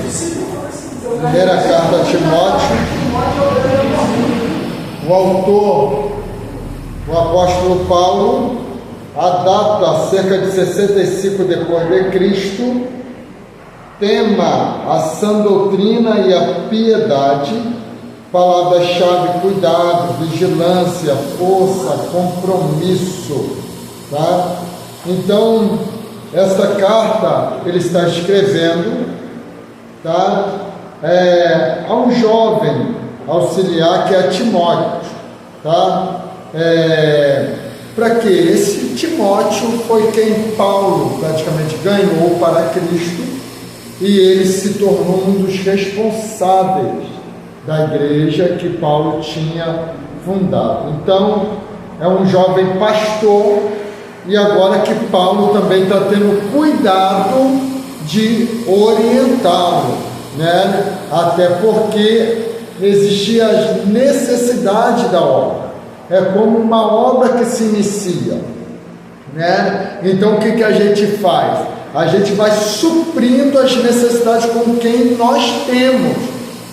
Isso. Primeira carta a Timóteo. O autor, o apóstolo Paulo, a data cerca de 65 depois de Cristo, tema a sã doutrina e a piedade, palavra-chave: cuidado, vigilância, força, compromisso, tá? Então, esta carta ele está escrevendo, tá? A um jovem auxiliar que é Timóteo, tá? Para quê? Esse Timóteo foi quem Paulo praticamente ganhou para Cristo, e ele se tornou um dos responsáveis da igreja que Paulo tinha fundado. Então, é um jovem pastor, e agora que Paulo também está tendo cuidado de orientá-lo, né? Até porque existia a necessidade da obra. É como uma obra que se inicia, né? Então o que a gente faz? A gente vai suprindo as necessidades com quem nós temos,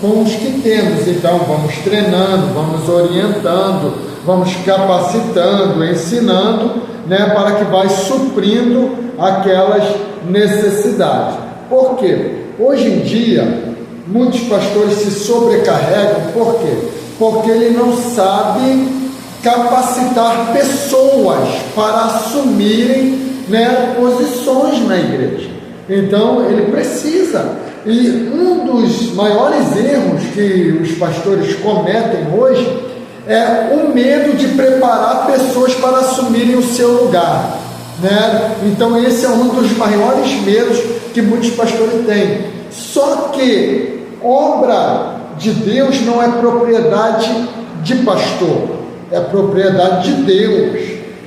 com os que temos. Então vamos treinando, vamos orientando, vamos capacitando, ensinando, né? Para que vai suprindo aquelas necessidades. Por quê? Hoje em dia, muitos pastores se sobrecarregam. Por quê? Porque ele não sabe capacitar pessoas para assumirem, né, posições na igreja. Então, ele precisa. E um dos maiores erros que os pastores cometem hoje é o medo de preparar pessoas para assumirem o seu lugar, né? Então, esse é um dos maiores medos que muitos pastores têm. Só que obra de Deus não é propriedade de pastor, é propriedade de Deus.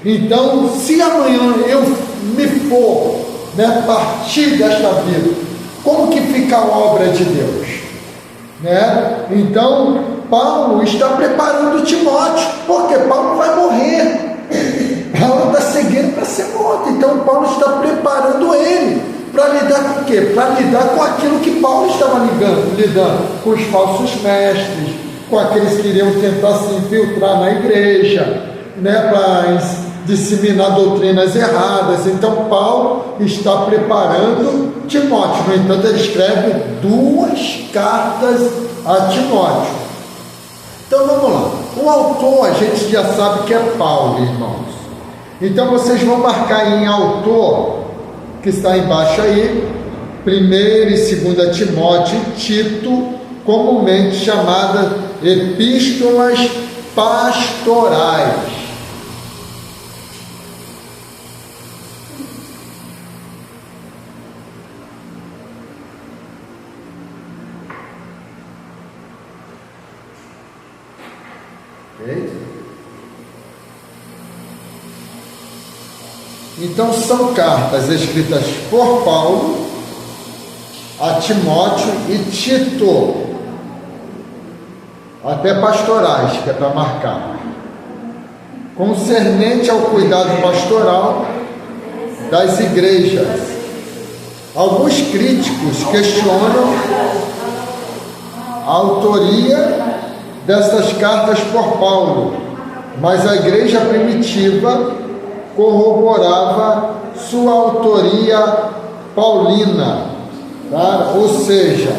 Então, se amanhã eu me for, né, partir desta vida, como que fica a obra de Deus, né? Então, Paulo está preparando Timóteo, porque Paulo vai morrer. Paulo está seguindo para ser morto. Então, Paulo está preparando ele para lidar com o quê? Para lidar com aquilo que Paulo estava lidando, com os falsos mestres, com aqueles que iriam tentar se infiltrar na igreja, né, para disseminar doutrinas erradas. Então, Paulo está preparando Timóteo. No entanto, ele escreve 2 cartas a Timóteo. Então, vamos lá. O autor, a gente já sabe que é Paulo, irmãos. Então, vocês vão marcar em autor, que está embaixo aí, 1 e 2 Timóteo e Tito, comumente chamadas epístolas pastorais. Okay? Então, são cartas escritas por Paulo a Timóteo e Tito, até pastorais, que é para marcar, concernente ao cuidado pastoral das igrejas. Alguns críticos questionam a autoria dessas cartas por Paulo, mas a igreja primitiva corroborava sua autoria paulina, tá? Ou seja,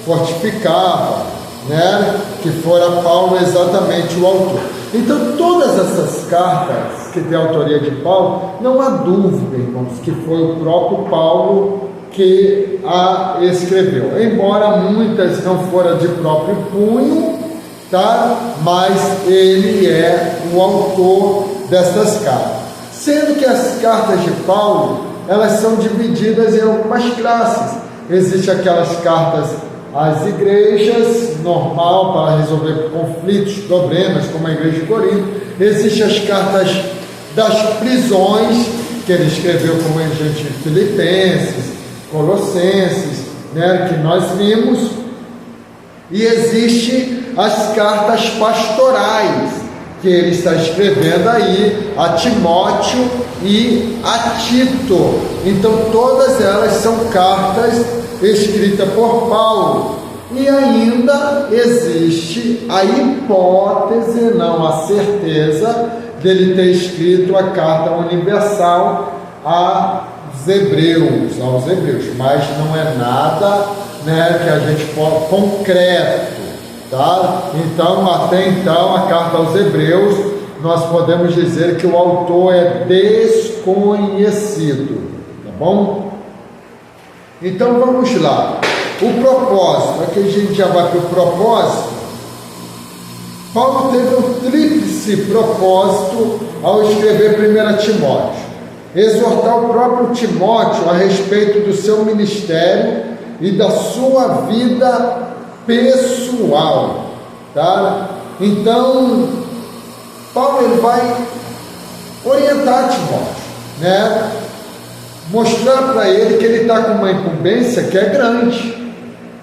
fortificava, né, que fora Paulo exatamente o autor. Então, todas essas cartas que têm a autoria de Paulo, não há dúvida, irmãos, que foi o próprio Paulo que a escreveu, embora muitas não foram de próprio punho, tá? Mas ele é o autor dessas cartas. Sendo que as cartas de Paulo, elas são divididas em algumas classes. Existem aquelas cartas às igrejas, normal, para resolver conflitos, problemas, como a igreja de Corinto. Existem as cartas das prisões, que ele escreveu como a gente Filipenses, Colossenses, né, que nós vimos. E existem as cartas pastorais, que ele está escrevendo aí a Timóteo e a Tito. Então todas elas são cartas escritas por Paulo. E ainda existe a hipótese, não a certeza, dele ter escrito a carta universal aos Hebreus, mas não é nada, né, que a gente pode concreto, tá? Então, até então, a carta aos Hebreus, nós podemos dizer que o autor é desconhecido, tá bom? Então, vamos lá. O propósito, aqui a gente já vai para o propósito. Paulo teve um tríplice propósito ao escrever 1 Timóteo: exortar o próprio Timóteo a respeito do seu ministério e da sua vida pessoal, tá? Então, Paulo ele vai orientar Timóteo, né? Mostrar para ele que ele está com uma incumbência que é grande,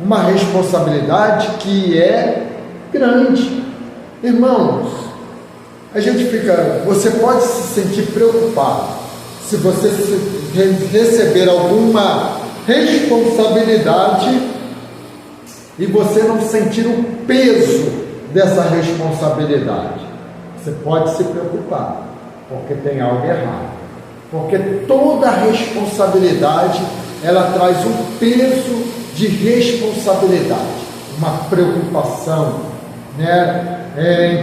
uma responsabilidade que é grande. Irmãos, a gente você pode se sentir preocupado se você receber alguma responsabilidade e você não sentir o peso dessa responsabilidade. Você pode se preocupar, porque tem algo errado. Porque toda responsabilidade, ela traz um peso de responsabilidade, uma preocupação, né?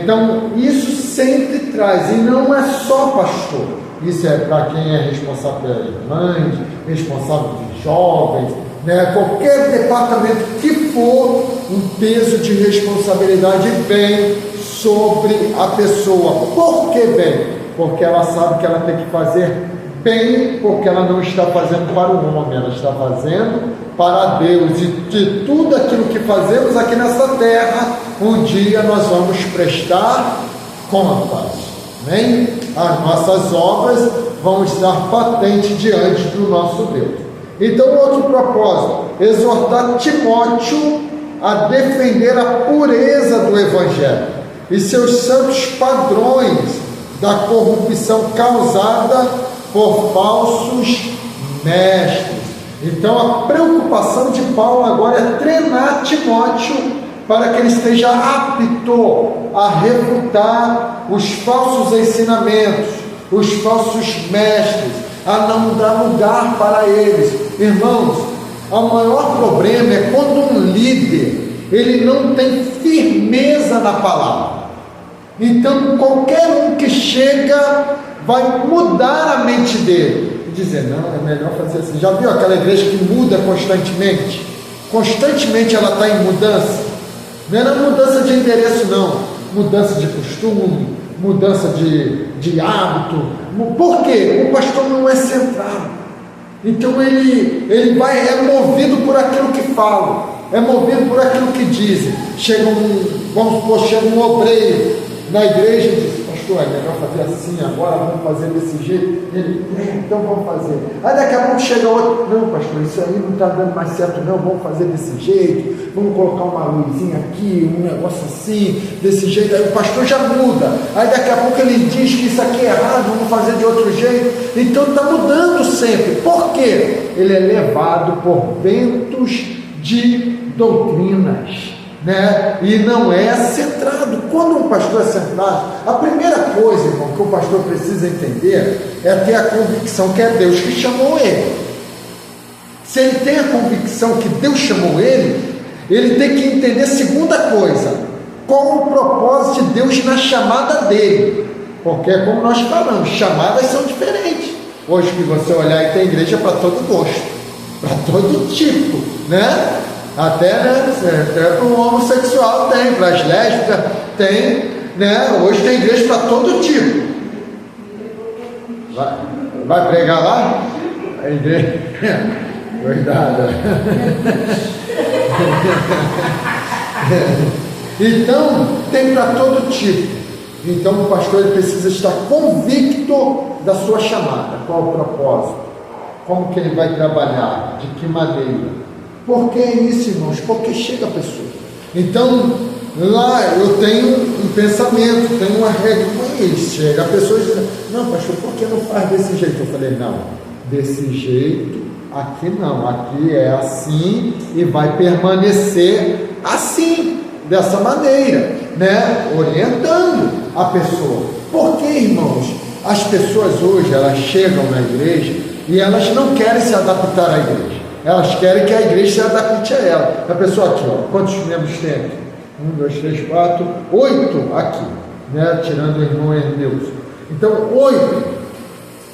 Então, isso sempre traz, e não é só pastor, isso é para quem é responsável de mães, responsável de jovens, né? Qualquer departamento que for, um peso de responsabilidade vem sobre a pessoa. Por que vem? Porque ela sabe que ela tem que fazer bem, porque ela não está fazendo para o homem, ela está fazendo para Deus. E de tudo aquilo que fazemos aqui nessa terra, um dia nós vamos prestar contas, amém? As nossas obras vão estar patentes diante do nosso Deus. Então, outro propósito: exortar Timóteo a defender a pureza do Evangelho e seus santos padrões da corrupção causada por falsos mestres. Então, a preocupação de Paulo agora é treinar Timóteo para que ele esteja apto a refutar os falsos ensinamentos, os falsos mestres, a não dar lugar para eles. Irmãos, o maior problema é quando um líder ele não tem firmeza na palavra. Então, qualquer um que chega vai mudar a mente dele e dizer: não, é melhor fazer assim. Já viu aquela igreja que muda constantemente? Constantemente ela está em mudança. Não é mudança de endereço, não. Mudança de costume, mudança de hábito. Por quê? O pastor não é centrado. Então ele é movido por aquilo que fala, é movido por aquilo que dizem. Chega um obreiro na igreja e diz: pastor, é melhor fazer assim agora, vamos fazer desse jeito. Ele: então vamos fazer. Aí daqui a pouco chega outro: não, pastor, isso aí não está dando mais certo não, vamos fazer desse jeito, vamos colocar uma luzinha aqui, um negócio assim, desse jeito. Aí o pastor já muda. Aí daqui a pouco ele diz que isso aqui é errado, vamos fazer de outro jeito. Então está mudando sempre. Por quê? Ele é levado por ventos de doutrinas, né? E não é centrado. Quando um pastor é centrado, a primeira coisa, irmão, que o pastor precisa entender é ter a convicção que é Deus que chamou ele. Se ele tem a convicção que Deus chamou ele, ele tem que entender a segunda coisa: qual o propósito de Deus na chamada dele. Porque, como nós falamos, chamadas são diferentes. Hoje que você olhar e tem igreja para todo gosto, para todo tipo, né? Até para o homossexual tem, para as lésbicas tem, né? Hoje tem igreja para todo tipo. Vai pregar lá? A igreja. Cuidado. Então, tem para todo tipo. Então, o pastor ele precisa estar convicto da sua chamada. Qual o propósito? Como que ele vai trabalhar? De que maneira? Por que isso, irmãos? Porque chega a pessoa. Então, lá eu tenho um pensamento, tenho uma regra com isso. Chega a pessoa diz: não, pastor, por que não faz desse jeito? Eu falei: não, desse jeito aqui não, aqui é assim e vai permanecer assim, dessa maneira, né? Orientando a pessoa. Porque, irmãos, as pessoas hoje, elas chegam na igreja e elas não querem se adaptar à igreja, elas querem que a igreja se adapte a ela. A pessoa aqui, ó, quantos membros tem aqui? 1, 2, 3, 4, 8 aqui, né? Tirando o irmão Hermeus. Então, 8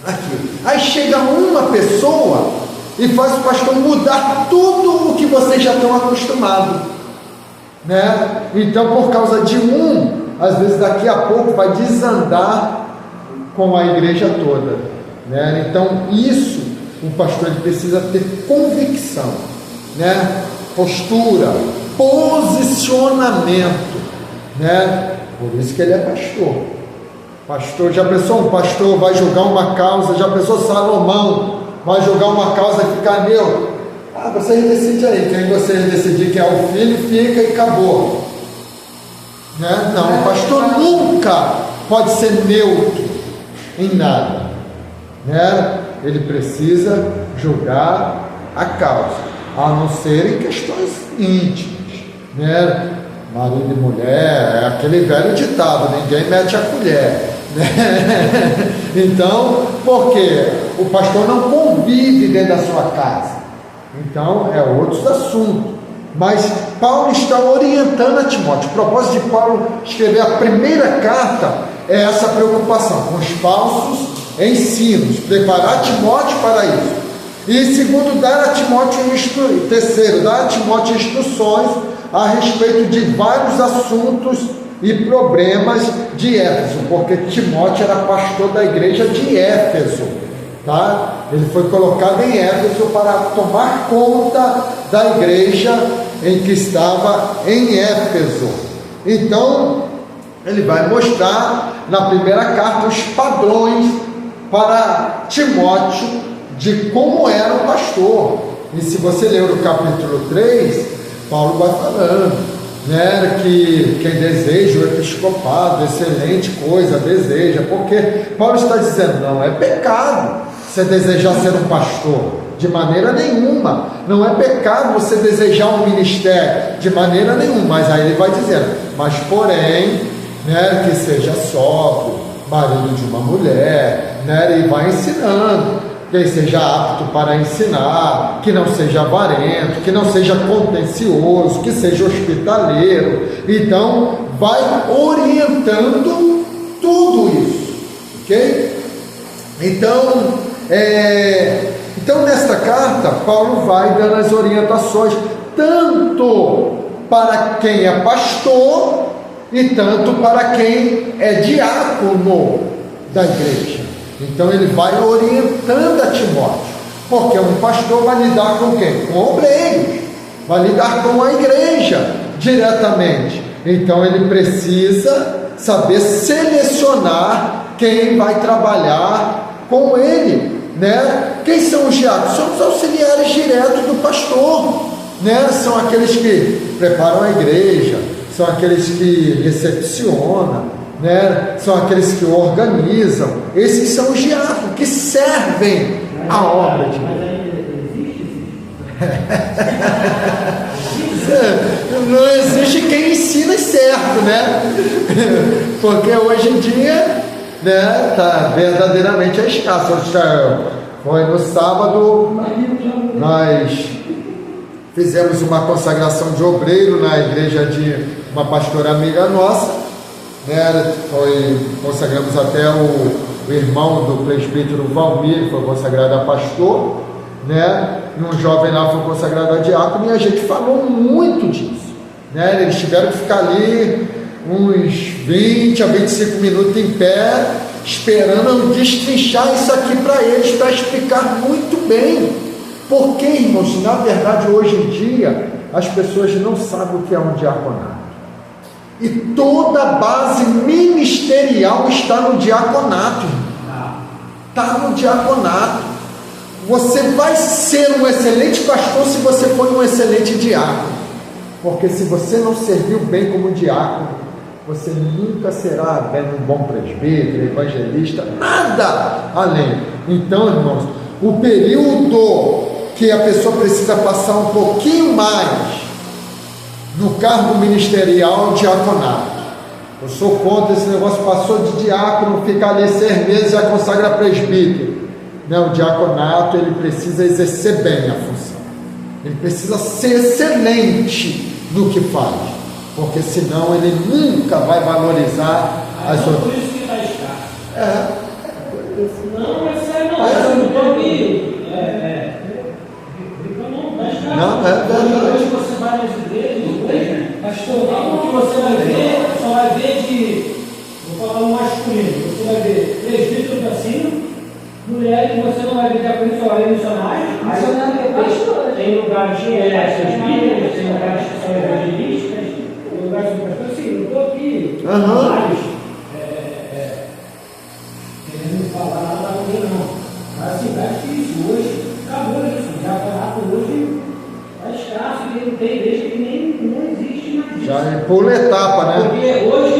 aqui. Aí chega uma pessoa e faz o pastor mudar tudo o que vocês já estão acostumados, né? Então, por causa de às vezes daqui a pouco vai desandar com a igreja toda, né? Então, isso o pastor ele precisa ter convicção, né? Postura, posicionamento, né? Por isso que ele é pastor. Pastor, já pensou, um pastor vai julgar uma causa, já pensou Salomão vai julgar uma causa que fica neutro? Vocês decidem aí, quem vocês decidir que é o filho, fica e acabou, né? Não, o pastor nunca pode ser neutro em nada, né? Ele precisa julgar a causa, a não ser em questões íntimas, né? Marido e mulher, é aquele velho ditado: ninguém mete a colher, né? Então, porque o pastor não convive dentro da sua casa, então é outros assuntos. Mas Paulo está orientando a Timóteo. O propósito de Paulo escrever a primeira carta é essa preocupação com os falsos ensinos, preparar Timóteo para isso. E segundo, dar a Timóteo terceiro, dar a Timóteo instruções a respeito de vários assuntos e problemas de Éfeso, porque Timóteo era pastor da igreja de Éfeso, tá? Ele foi colocado em Éfeso para tomar conta da igreja em que estava em Éfeso. Então, ele vai mostrar na primeira carta os padrões para Timóteo de como era o pastor. E se você ler o capítulo 3, Paulo vai falando, né, que quem deseja o episcopado, excelente coisa, deseja, porque Paulo está dizendo: não é pecado você desejar ser um pastor, de maneira nenhuma. Não é pecado você desejar um ministério, de maneira nenhuma. Mas aí ele vai dizendo: mas porém, né, que seja sóbrio, marido de uma mulher, né, e vai ensinando, que seja apto para ensinar, que não seja avarento, que não seja contencioso, que seja hospitaleiro. Então, vai orientando tudo isso, ok? Então, nesta carta, Paulo vai dando as orientações, tanto para quem é pastor, e tanto para quem é diácono da igreja. Então ele vai orientando a Timóteo, porque um pastor vai lidar com quem? Com obreiros, vai lidar com a igreja diretamente. Então ele precisa saber selecionar quem vai trabalhar com ele, né? Quem são os diáconos? São os auxiliares diretos do pastor, né? São aqueles que preparam a igreja, são aqueles que recepcionam, né? São aqueles que organizam. Esses são os diáconos que servem a obra de Deus. Não existe quem ensina certo, né? Porque hoje em dia, né, tá verdadeiramente escasso. Foi no sábado, nós fizemos uma consagração de obreiro na igreja de uma pastora amiga nossa, né? Consagramos até o irmão do presbítero Valmir, foi consagrado a pastor, né? E um jovem lá foi consagrado a diácono, e a gente falou muito disso, né? Eles tiveram que ficar ali uns 20 a 25 minutos em pé, esperando destrinchar isso aqui para eles, para explicar muito bem. Porque, irmãos, na verdade, hoje em dia, as pessoas não sabem o que é um diaconato. E toda a base ministerial está no diaconato. Está no diaconato. Você vai ser um excelente pastor se você for um excelente diácono. Porque se você não serviu bem como diácono, você nunca será um bom presbítero, evangelista, nada além. Então, irmãos, o período que a pessoa precisa passar um pouquinho mais no cargo ministerial, diaconato. Eu sou contra esse negócio, passou de diácono, fica ali 6 meses e já consagra presbítero. Não, o diaconato, ele precisa exercer bem a função. Ele precisa ser excelente no que faz, porque senão ele nunca vai valorizar as outras. Por isso que está escasso. Não, é sério, não. Eu não estou aqui. Não, é verdade. Hoje você vai nas igrejas, pastor, o que você vai ver, só vai ver vou falar no masculino, você vai ver presbítero para cima, mulheres, você não vai ver diaconistas, só vai ver missionários. Tem lugares que presbíteros, tem lugares que são evangelistas, tem lugares que são pastores. Assim, não estou aqui. Querendo falar nada ruim, não. Mas assim, tá difícil. Hoje, acabou isso. O diaconato hoje está escasso, e não tem igreja que nem não existe mais isso. Já pula etapa, né? Porque hoje,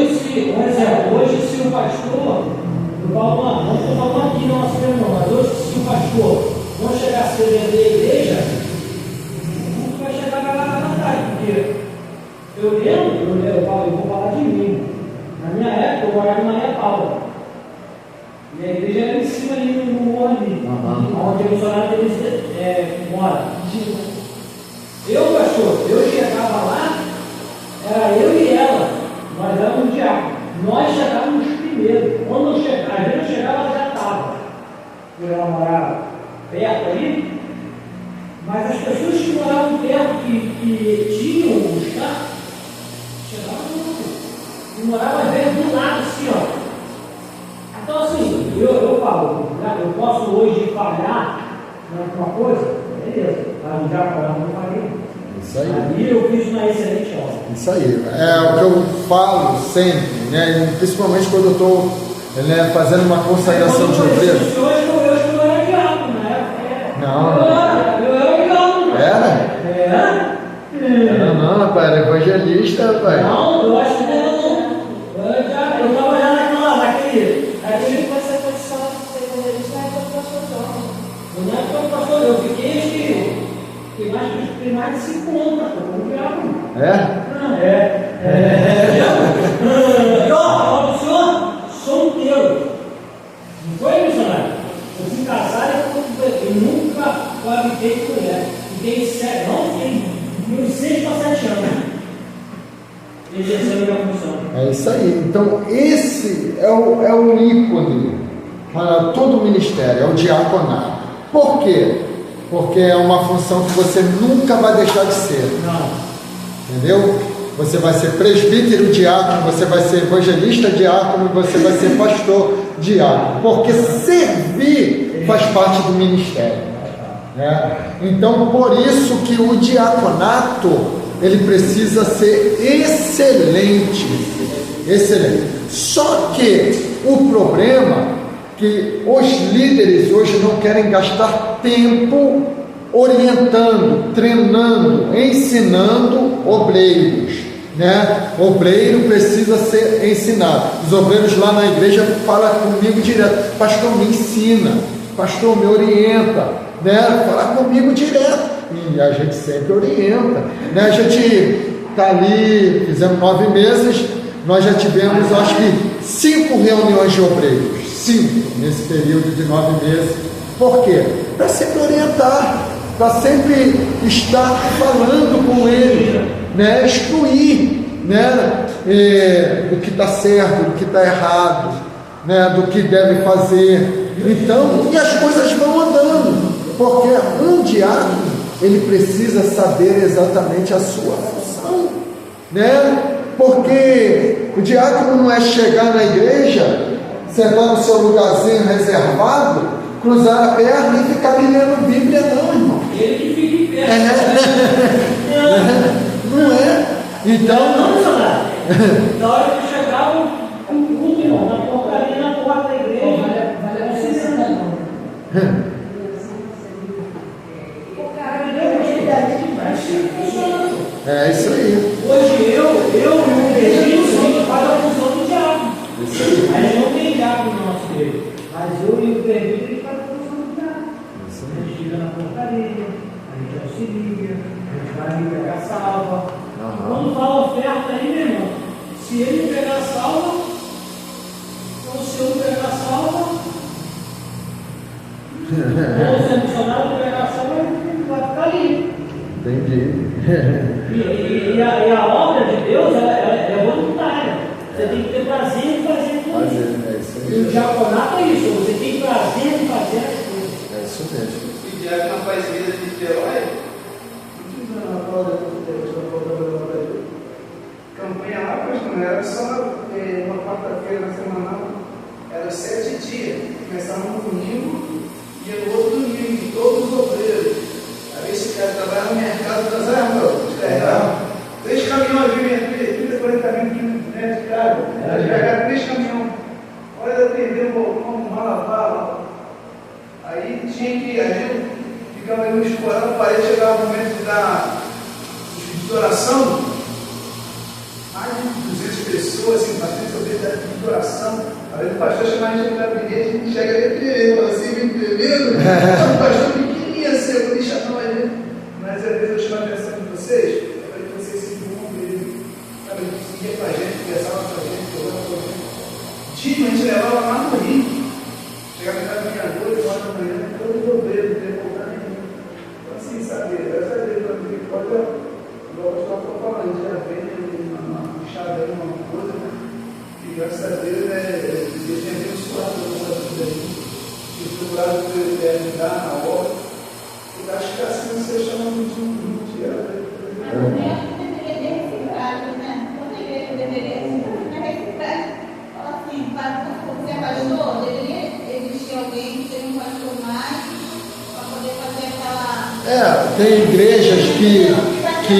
por exemplo, se o pastor, não estou falando aqui na nossa reunião, mas hoje, se o pastor não chegar cedo dentro da igreja, nunca vai chegar na tarde, porque eu lembro, eu vou falar de mim. Na minha época, eu morava em Maria Paula. E a igreja era em cima ali no morro ali, onde o missionário deles mora. Eu chegava lá, era eu e ela, nós éramos diáconos. Nós chegávamos primeiro. Quando eu chegava, às vezes eu chegava, ela já estava. Ela morava perto ali, mas as pessoas que moravam perto, que tinham o staff, chegavam e moravam às vezes do lado assim, ó. Então assim, eu falo, eu posso hoje falhar em alguma coisa, beleza, mas já não falei. Isso aí. Ali eu fiz uma excelente obra. Isso aí. É o que eu falo sempre, né? Principalmente quando eu estou fazendo uma consagração de obreiro. Hoje eu era diácono, né? Não. Eu era diácono. Era? Não, rapaz, era evangelista, rapaz. Não, eu acho que não. Eu trabalhava naquele. Aí você foi só evangelista, aí foi pastor. Não é que eu pastor, eu fiquei tem mais de 5 anos, como diácono. E ó, o senhor solteiro. Não foi, missionário? Eu fui casado e nunca habitei com mulher. Fiquei uns 6 para 7 anos. Exercendo a minha função. É isso aí. Então, esse é o ícone para todo o ministério, é o diaconato. Por quê? Porque é uma função que você nunca vai deixar de ser. Não. Entendeu? Você vai ser presbítero diácono, você vai ser evangelista diácono, você vai ser pastor diácono. Porque servir faz parte do ministério. Né? Então, por isso que o diaconato, ele precisa ser excelente. Excelente. Só que o problema que os líderes hoje não querem gastar tempo orientando, treinando, ensinando obreiros, né? Obreiro precisa ser ensinado. Os obreiros lá na igreja falam comigo direto: pastor, me ensina, pastor, me orienta, né? Fala comigo direto, e a gente sempre orienta, né? A gente está ali, fizemos 9 meses, nós já tivemos acho que 5 reuniões de obreiros. 5 nesse período de 9 meses. Por quê? Para sempre orientar, para sempre estar falando com ele, né? Instruir, né? Do que está certo, do que está errado, né? Do que deve fazer. Então, e as coisas vão andando, porque um diácono, ele precisa saber exatamente a sua função, né? Porque o diácono não é chegar na igreja, sentar no seu lugarzinho reservado, cruzar a perna e ficar lendo Bíblia, não, irmão. Ele que fica em pé. Não é? Então, não, missionário. Na hora que chegava o culto, irmão, na portaria, na porta da igreja, vai ser sentado. O cara deu uma idade demais. É isso aí. Hoje eu e o Pedrinho, a gente faz a função do diabo. Isso aí. A gente não tem diabo no nosso meio. Mas eu e o Pedrinho, a gente faz a função do diabo. Isso A aí. gente fica na portaria, a gente auxilia, a gente vai ali pegar salva. Aham. Quando fala oferta aí, meu irmão, se ele pegar salva, ou se eu pegar salva, ou se o funcionário pegar salva, vai ficar ali. Entendi. E a obra de Deus é voluntária. Você tem que ter prazer em fazer aquilo. É isso E o aí. diaconato é isso, você tem prazer em fazer as coisas. É isso mesmo. E direto na paz vida de Niterói, campanha lá, pois não era só uma quarta-feira na semana, era 7 dias. Começava no domingo e no outro domingo, todos os obreiros. Aí esse cara trabalha no mercado das armas, descarregavam 3 caminhões de 30, 40 mil metros de carga. Descarregaram 3 caminhões. Olha, atender um malabar. Aí tinha que, a gente ficava ali no escorão, a parede, chegava o momento de oração, mais de 200 pessoas, assim, bastante obreiros de oração. Aí o pastor chamava a gente no gabinete, a gente chega ali, falou assim, me entendendo? O pastor pequenininho assim, eu vou me chamar a gente. Mas às vezes eu chamo a atenção de vocês, é para que vocês se envolvam, sabe, seguia com a gente, conversava com a gente, jogava com a gente. Tinha, a gente levava lá no Rio. Chegava em casa meia-noite, 1 hora da manhã, todo o obreiro, não tem voltar nenhum. Então, assim, sabe, essa vez, pode, igual o pastor está falando, já vem uma chave aí, uma coisa, né? E graças a Deus, Deus tem abençoado a nossa vida aí. E procurado por ele ajudar na obra. E acho que assim você chama muito de Mas o tempo deveria ter reciclado, né? Toda igreja deveria ter reciclado. Fala assim, você é pastor, deveria existir alguém que seja um pastor mais para poder fazer aquela. Tem igrejas que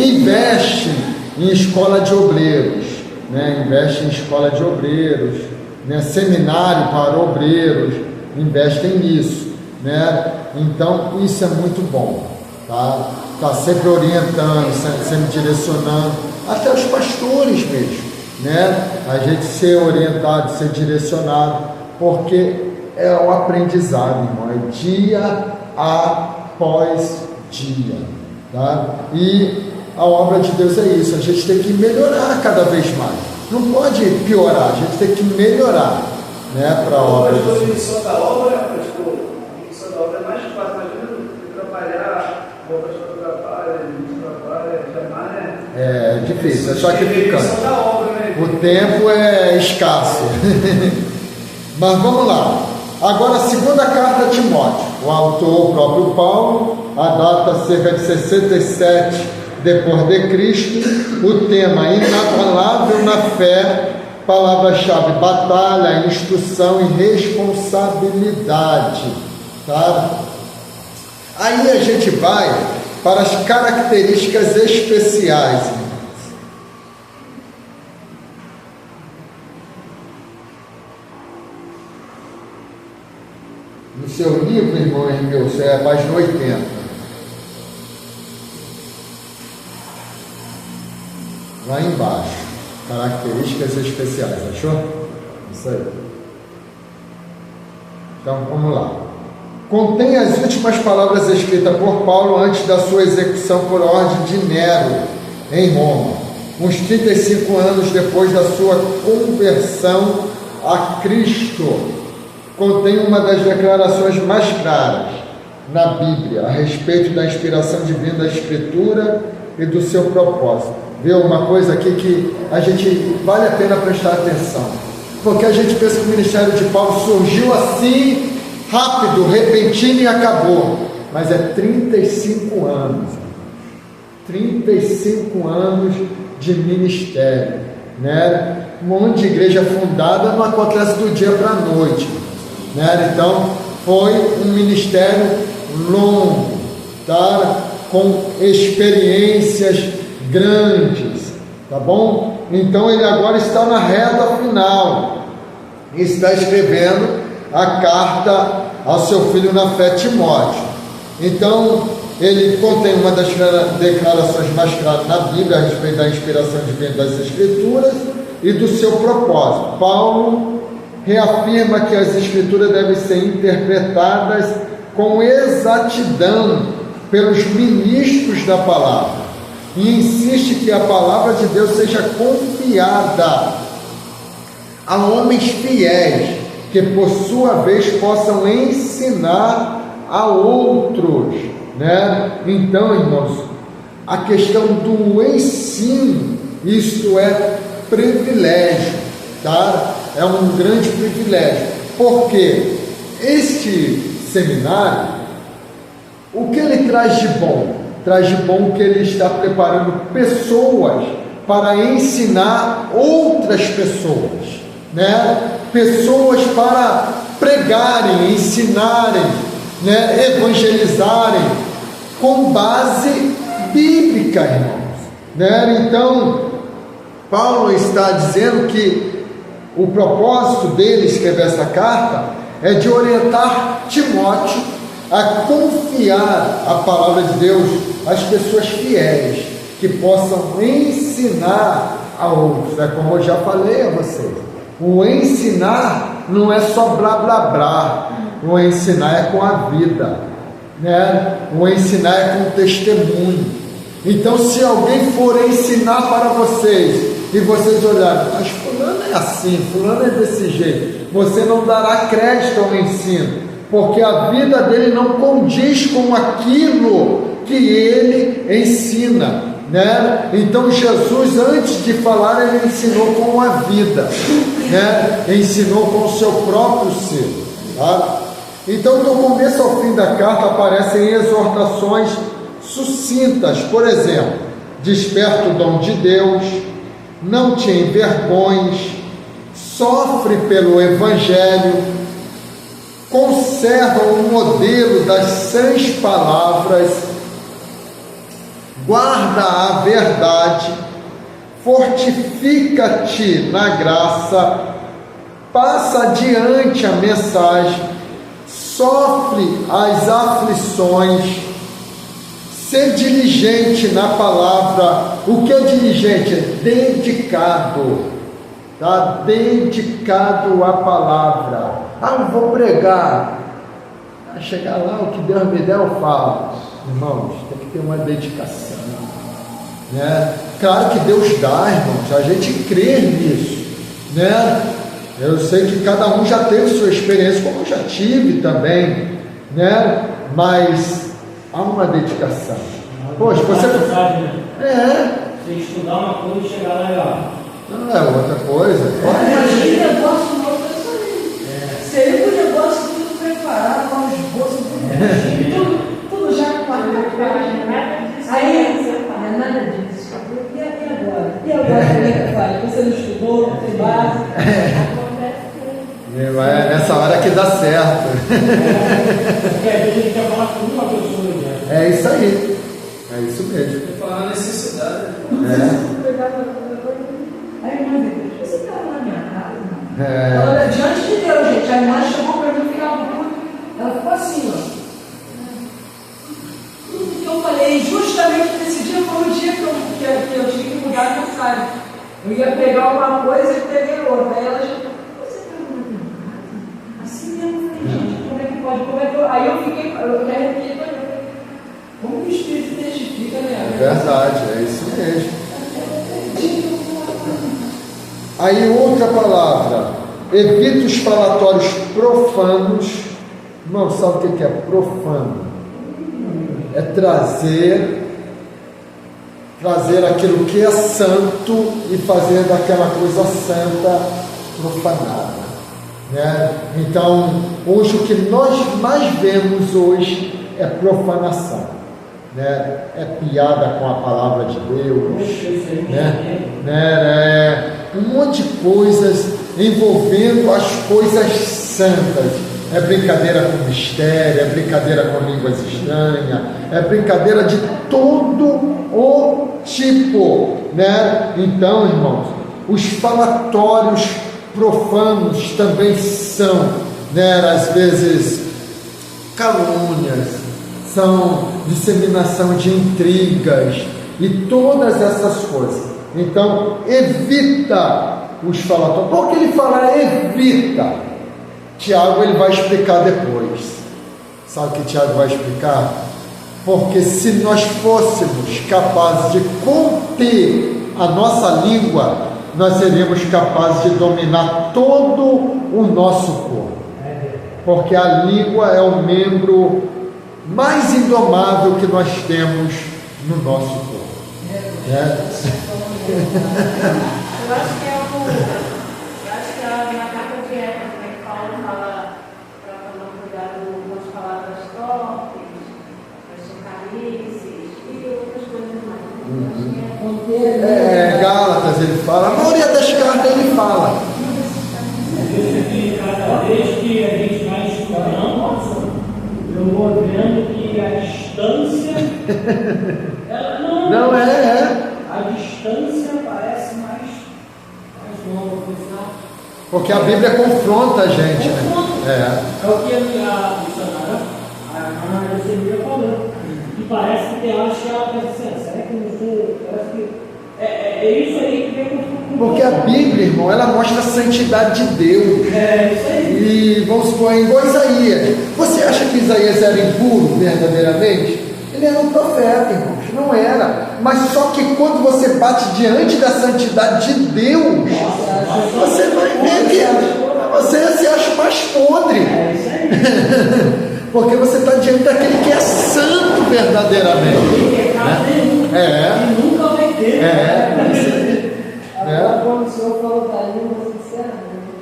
investem em escola de obreiros, né? Investem em escola de obreiros, né? Seminário para obreiros, investem nisso, né? Então isso é muito bom, tá? Tá sempre orientando, sempre direcionando, até os pastores mesmo, né? A gente ser orientado, ser direcionado, porque é o aprendizado, irmão, é dia após dia, tá? E a obra de Deus é isso, a gente tem que melhorar cada vez mais, não pode piorar, a gente tem que melhorar, né, para a obra de Deus. A missão da obra, pastor, a missão da obra é mais fácil, imagina trabalhar, o pastor trabalha, jamais, né? É difícil, é sacrificante. A missão da obra, né? O tempo é escasso. Mas vamos lá. Agora, a segunda carta a Timóteo. O autor, o próprio Paulo, a data cerca de 67 depois de Cristo. O tema inabalável na fé, palavra-chave batalha, instrução e responsabilidade. Tá? Aí a gente vai para as características especiais. No seu livro, irmão Henrique, você é a página 80. Lá embaixo, características especiais, achou? Isso aí. Então, vamos lá. Contém as últimas palavras escritas por Paulo antes da sua execução por ordem de Nero, em Roma, uns 35 anos depois da sua conversão a Cristo. Contém uma das declarações mais claras na Bíblia a respeito da inspiração divina da Escritura e do seu propósito. Viu uma coisa aqui que a gente vale a pena prestar atenção, porque a gente pensa que o ministério de Paulo surgiu assim, rápido, repentino e acabou, mas é 35 anos, 35 anos de ministério, né? Um monte de igreja fundada não acontece do dia para a noite, né? Então foi um ministério longo, tá? Com experiências grandes, tá bom? Então ele agora está na reta final e está escrevendo a carta ao seu filho na fé, Timóteo. Então ele contém uma das declarações mais claras na Bíblia a respeito da inspiração divina das Escrituras e do seu propósito. Paulo reafirma que as Escrituras devem ser interpretadas com exatidão pelos ministros da palavra e insiste que a palavra de Deus seja confiada a homens fiéis que por sua vez possam ensinar a outros, né? Então, irmãos, a questão do ensino, isto é privilégio, tá? É um grande privilégio, porque este seminário, o que ele traz de bom? Traz de bom que ele está preparando pessoas para ensinar outras pessoas, né? Pessoas para pregarem, ensinarem, né? Evangelizarem com base bíblica, irmãos, né? Então, Paulo está dizendo que o propósito dele escrever essa carta é de orientar Timóteo a confiar a palavra de Deus às pessoas fiéis, que possam ensinar a outros. É como eu já falei a vocês, o ensinar não é só blá blá blá, o ensinar é com a vida, né? O ensinar é com testemunho. Então, se alguém for ensinar para vocês e vocês olharem, mas fulano é assim, fulano é desse jeito, você não dará crédito ao ensino, porque a vida dele não condiz com aquilo que ele ensina, né? Então Jesus, antes de falar, ele ensinou com a vida, né? Ensinou com o seu próprio ser, tá? Então, do começo ao fim da carta aparecem exortações sucintas, por exemplo, desperta o dom de Deus, não te envergonhes, sofre pelo Evangelho, conserva o modelo das sãs palavras, guarda a verdade, fortifica-te na graça, passa adiante a mensagem, sofre as aflições, ser diligente na palavra. O que é diligente? É dedicado, tá? Dedicado à palavra. Ah, eu vou pregar. Ah, chegar lá, o que Deus me der, eu falo. Irmãos, tem que ter uma dedicação, né? Claro que Deus dá, irmãos, a gente crê nisso, né? Eu sei que cada um já teve sua experiência, como eu já tive também, né? Mas há uma dedicação. Poxa, você... Você estudar uma coisa e chegar lá e ó. Não é outra coisa. Aquele negócio novo é isso aí. Seria um negócio tudo preparado com os bolsos, tudo já preparado. Aí, não é nada disso. E agora? E agora como é que faz? Você não estudou, não tem base? É nessa hora que dá certo. Porque a gente quer falar com uma pessoa já. É isso aí. É isso mesmo. Falar necessidade. Aí, irmã, você está lá na minha casa? Ela, diante de Deus, gente. A irmã chegou para mim no final do culto. Ela ficou assim, ó. Tudo que eu falei, justamente nesse dia foi o dia que eu tive que mudar a mensagem. Eu ia pegar alguma coisa e peguei outra. Aí ela já falou, você está na minha casa? Assim mesmo, gente, como é que pode? Como é que eu... Aí eu fiquei, eu me arrepiei também. Como o Espírito testifica, né? É verdade, é isso mesmo. Aí outra palavra, evita os falatórios profanos. Irmão, sabe o que é profano? É trazer aquilo que é santo e fazer daquela coisa santa profanada, né? Então, hoje o que nós mais vemos hoje é profanação, né? É piada com a palavra de Deus, né? Um monte de coisas envolvendo as coisas santas. É brincadeira com mistério, é brincadeira com línguas estranhas, é brincadeira de todo o tipo, né? Então, irmãos, os falatórios profanos também são, né? Às vezes calúnias, são disseminação de intrigas e todas essas coisas. Então, evita os falatórios. Por que ele fala evita? Tiago ele vai explicar depois. Sabe o que Tiago vai explicar? Porque se nós fôssemos capazes de conter a nossa língua, nós seríamos capazes de dominar todo o nosso corpo. Porque a língua é o membro mais indomável que nós temos no nosso corpo. Eu acho que na carta de Éfeso, né, que Paulo fala para tomar cuidado com as palavras torpes, as chocarices e outras coisas mais. Gálatas ele fala, a maioria das cartas ele fala. Cada vez que a gente vai estudando, eu vou vendo que a distância, ela Não é. A distância parece mais longa, sabe? Porque a Bíblia confronta a gente, né? É o que a missionária, a irmã Eusebia falou. E parece que ela acha que ela pensa assim, será que eu não sou? Parece que é isso aí que vem com. Porque a Bíblia, irmão, ela mostra a santidade de Deus. É isso aí. E vamos supor, igual Isaías. Você acha que Isaías era impuro verdadeiramente? Ele era um profeta, irmãos, não era. Mas só que quando você bate diante da santidade de Deus, você vai ver que você se acha mais podre. É isso aí. Porque você está diante daquele que é santo verdadeiramente. E nunca vai ter. Agora, quando o senhor falou da língua, sinceramente.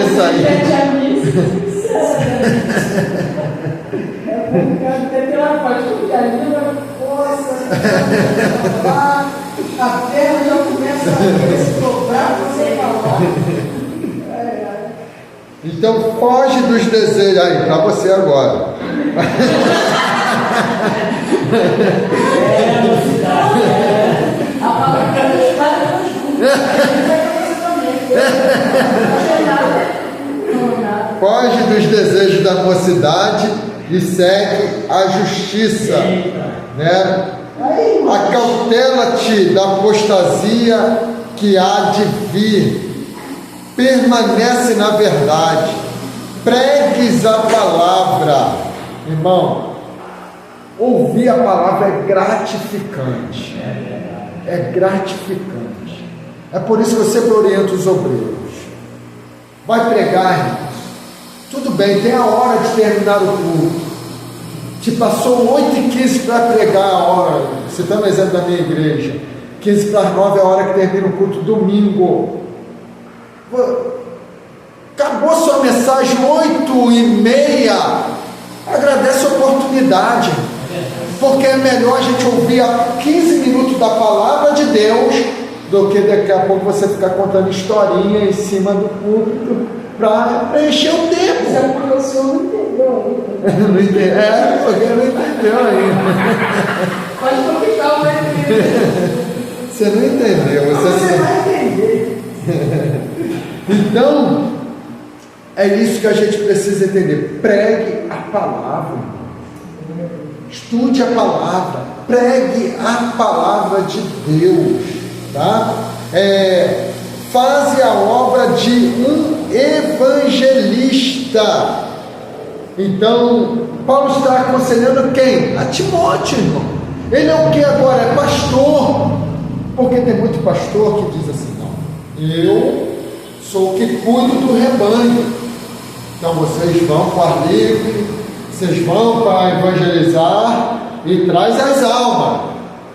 Isso aí. Tem uma parte que a língua força, a perna já começa a se dobrar para você falar. Então foge dos desejos aí, para você agora. A palavra que está Foge dos desejos da mocidade e segue a justiça, né? Acautela-te da apostasia que há de vir, permanece na verdade, pregues a palavra. Irmão, ouvir a palavra é gratificante. É gratificante. É por isso que você orienta os obreiros. Vai pregar, irmãos. Tudo bem, tem a hora de terminar o culto. Te passou 8h15 para pregar a hora. Você está no exemplo da minha igreja. 15 para as 9 é a hora que termina o culto domingo. Acabou sua mensagem 8h30. Agradece a oportunidade. Porque é melhor a gente ouvir 15 minutos da palavra de Deus do que daqui a pouco você ficar contando historinha em cima do púlpito para preencher o tempo. Mas é porque o senhor não entendeu ainda. Não entendeu? Porque não entendeu ainda. Pode complicar o entender. Você não entendeu. Você vai entender. Então, é isso que a gente precisa entender. Pregue a palavra. Estude a palavra. Pregue a palavra de Deus. Tá? Faze a obra de um evangelista. Então, Paulo está aconselhando quem? A Timóteo, irmão. Ele é o que agora? É pastor. Porque tem muito pastor que diz assim, não, eu sou o que cuido do rebanho. Então vocês vão para o ar livre, vocês vão para evangelizar e traz as almas,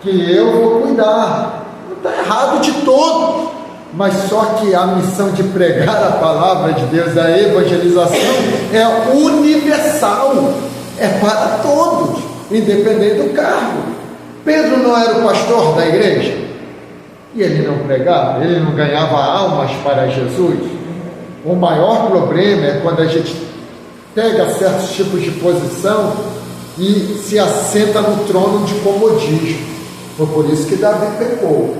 que eu vou cuidar. Não está errado de todo, mas só que a missão de pregar a palavra de Deus, a evangelização, é universal, é para todos, independente do cargo. Pedro não era o pastor da igreja? E ele não pregava? Ele não ganhava almas para Jesus? O maior problema é quando a gente pega certos tipos de posição e se assenta no trono de comodismo. Foi por isso que Davi pecou.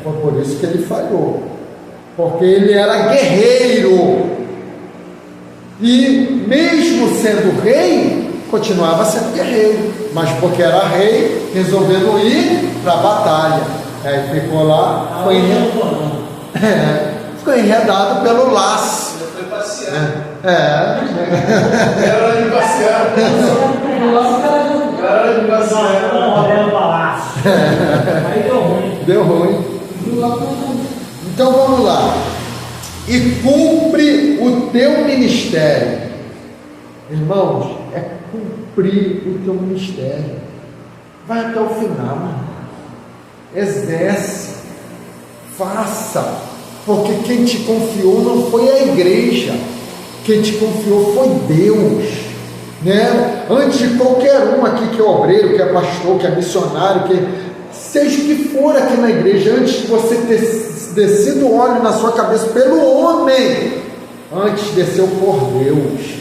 Foi por isso que ele falhou. Porque ele era guerreiro. E mesmo sendo rei, continuava sendo guerreiro, mas porque era rei, resolveu não ir para a batalha. Aí ficou lá, ficou enredado pelo laço. Foi passear. Era hora de passear. Era hora de passear. Não, era no palácio. Aí deu ruim. Deu ruim. Então vamos lá. E cumpre o teu ministério. Irmãos, é cumprir o teu ministério. Vai até o final. Exerce. Faça. Porque quem te confiou não foi a igreja. Quem te confiou foi Deus. Né? Antes de qualquer um aqui que é obreiro, que é pastor, que é missionário, que seja o que for aqui na igreja, antes de você ter descido o óleo na sua cabeça pelo homem, antes desceu por Deus.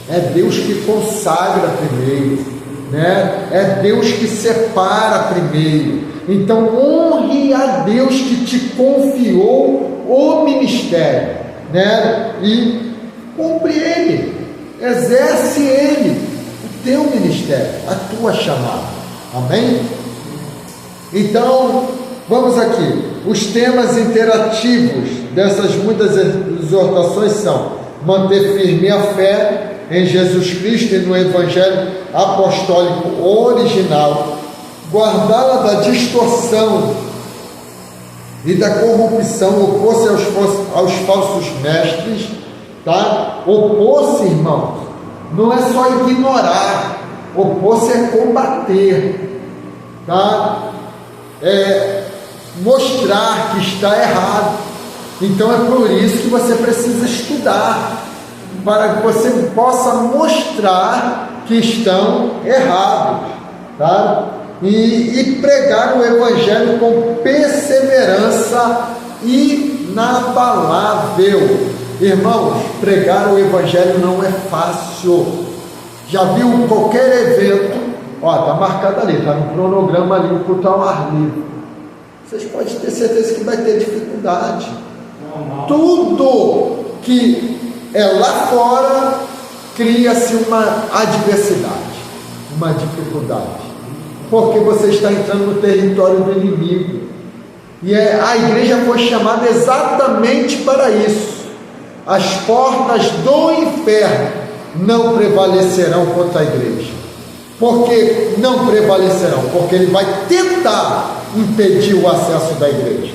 É Deus que consagra primeiro, né? É Deus que separa primeiro. Então honre a Deus que te confiou o ministério, né? E cumpre ele, exerce ele, o teu ministério, a tua chamada. Amém? Então vamos aqui. Os temas interativos dessas muitas exortações são: manter firme a fé em Jesus Cristo e no Evangelho apostólico original, guardá-la da distorção e da corrupção, opor-se aos falsos mestres, tá? Opor-se, irmãos, não é só ignorar, opor-se é combater, tá? É mostrar que está errado. Então é por isso que você precisa estudar, para que você possa mostrar que estão errados, tá? E pregar o Evangelho com perseverança inabalável. Irmãos, pregar o Evangelho não é fácil. Já viu qualquer evento? Ó, está marcado ali, está no cronograma ali, o culto ao ar livre. Vocês podem ter certeza que vai ter dificuldade. Tudo que é lá fora, cria-se uma adversidade, uma dificuldade, porque você está entrando no território do inimigo, e a igreja foi chamada exatamente para isso. As portas do inferno não prevalecerão contra a igreja. Porque não prevalecerão? Porque ele vai tentar impedir o acesso da igreja,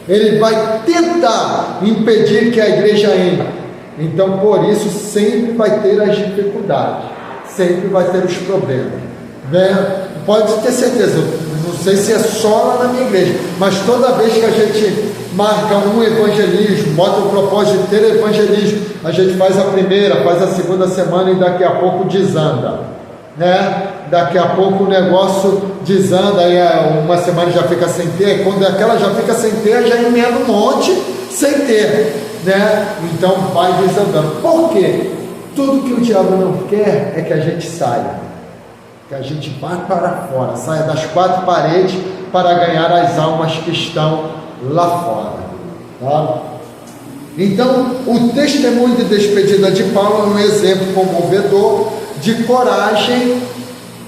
ele vai tentar impedir que a igreja entre. Então, por isso, sempre vai ter as dificuldades, sempre vai ter os problemas, né? Pode ter certeza, não sei se é só lá na minha igreja, mas toda vez que a gente marca um evangelismo, bota o propósito de ter evangelismo, a gente faz a primeira, faz a segunda semana e daqui a pouco desanda, né? Daqui a pouco o negócio desanda, aí uma semana já fica sem ter, quando aquela já fica sem ter, já emenda um monte sem ter, né? Então vai desandando. Por quê? Tudo que o diabo não quer é que a gente saia, que a gente vá para fora, saia das quatro paredes para ganhar as almas que estão lá fora, tá? Então o testemunho de despedida de Paulo é um exemplo comovedor de coragem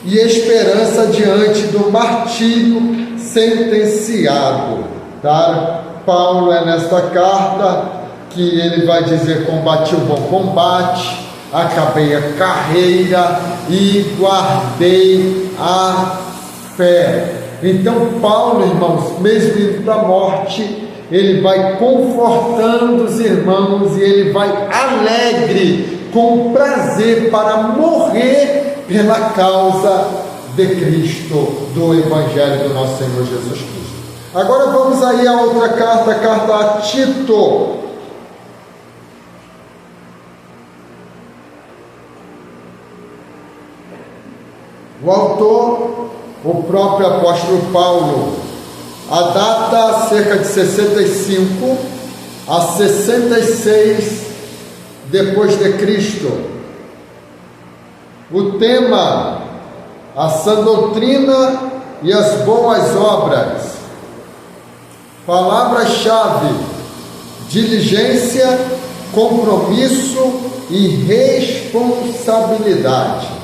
e esperança diante do martírio sentenciado, tá? Paulo é nesta carta que ele vai dizer: combati o bom combate, acabei a carreira e guardei a fé. Então Paulo, irmãos, mesmo indo para a morte, ele vai confortando os irmãos e ele vai alegre, com prazer, para morrer pela causa de Cristo, do Evangelho do nosso Senhor Jesus Cristo. Agora vamos aí a outra carta, a carta a Tito. O autor, o próprio apóstolo Paulo, a data cerca de 65 a 66 depois de Cristo. O tema: a sã doutrina e as boas obras. Palavra-chave: diligência, compromisso e responsabilidade.